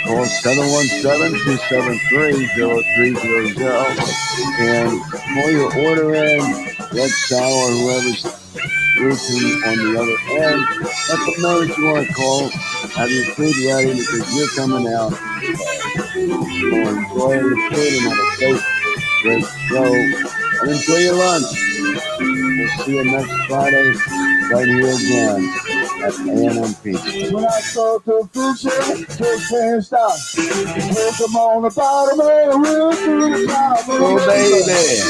Call 717-273-0300 and call your order in. Let Sal or whoever's routine on the other end. Let them know that you want to call. Have your food ready because you're coming out. So enjoy your food and have a safe, great show. And enjoy your lunch. We'll see you next Friday right here again at A&M Pizza. When I start to fishing, just can't stop. Look, I'm on the bottom and I will to the top. Oh, baby.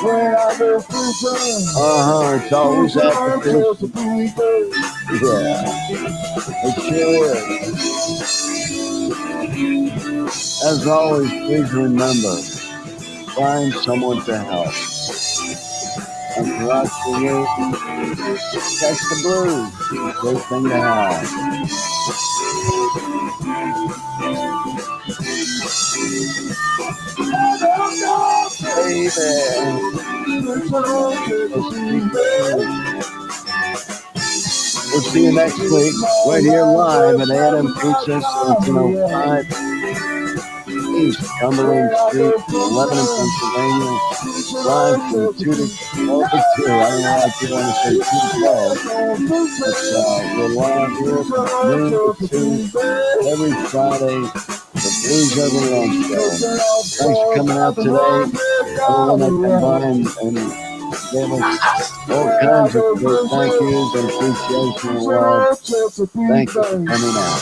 When I go fishing, it's always after fishing. Yeah, it sure is. As always, please remember, find someone to help. And for us to you, catch the blues. Great thing to have. We'll see you next week, right here live at A&M Pizza, 1705 East Cumberland Street, Lebanon, Pennsylvania. Live from 2 to 12 to 2. I don't know if you want to say 2 to 12, but we're live here from noon to 2 every Friday. The Blues Over Lunch Show. Thanks for coming out today. Everyone that come by and gave us all kinds of great thank yous and appreciation and love. Thank you for coming out.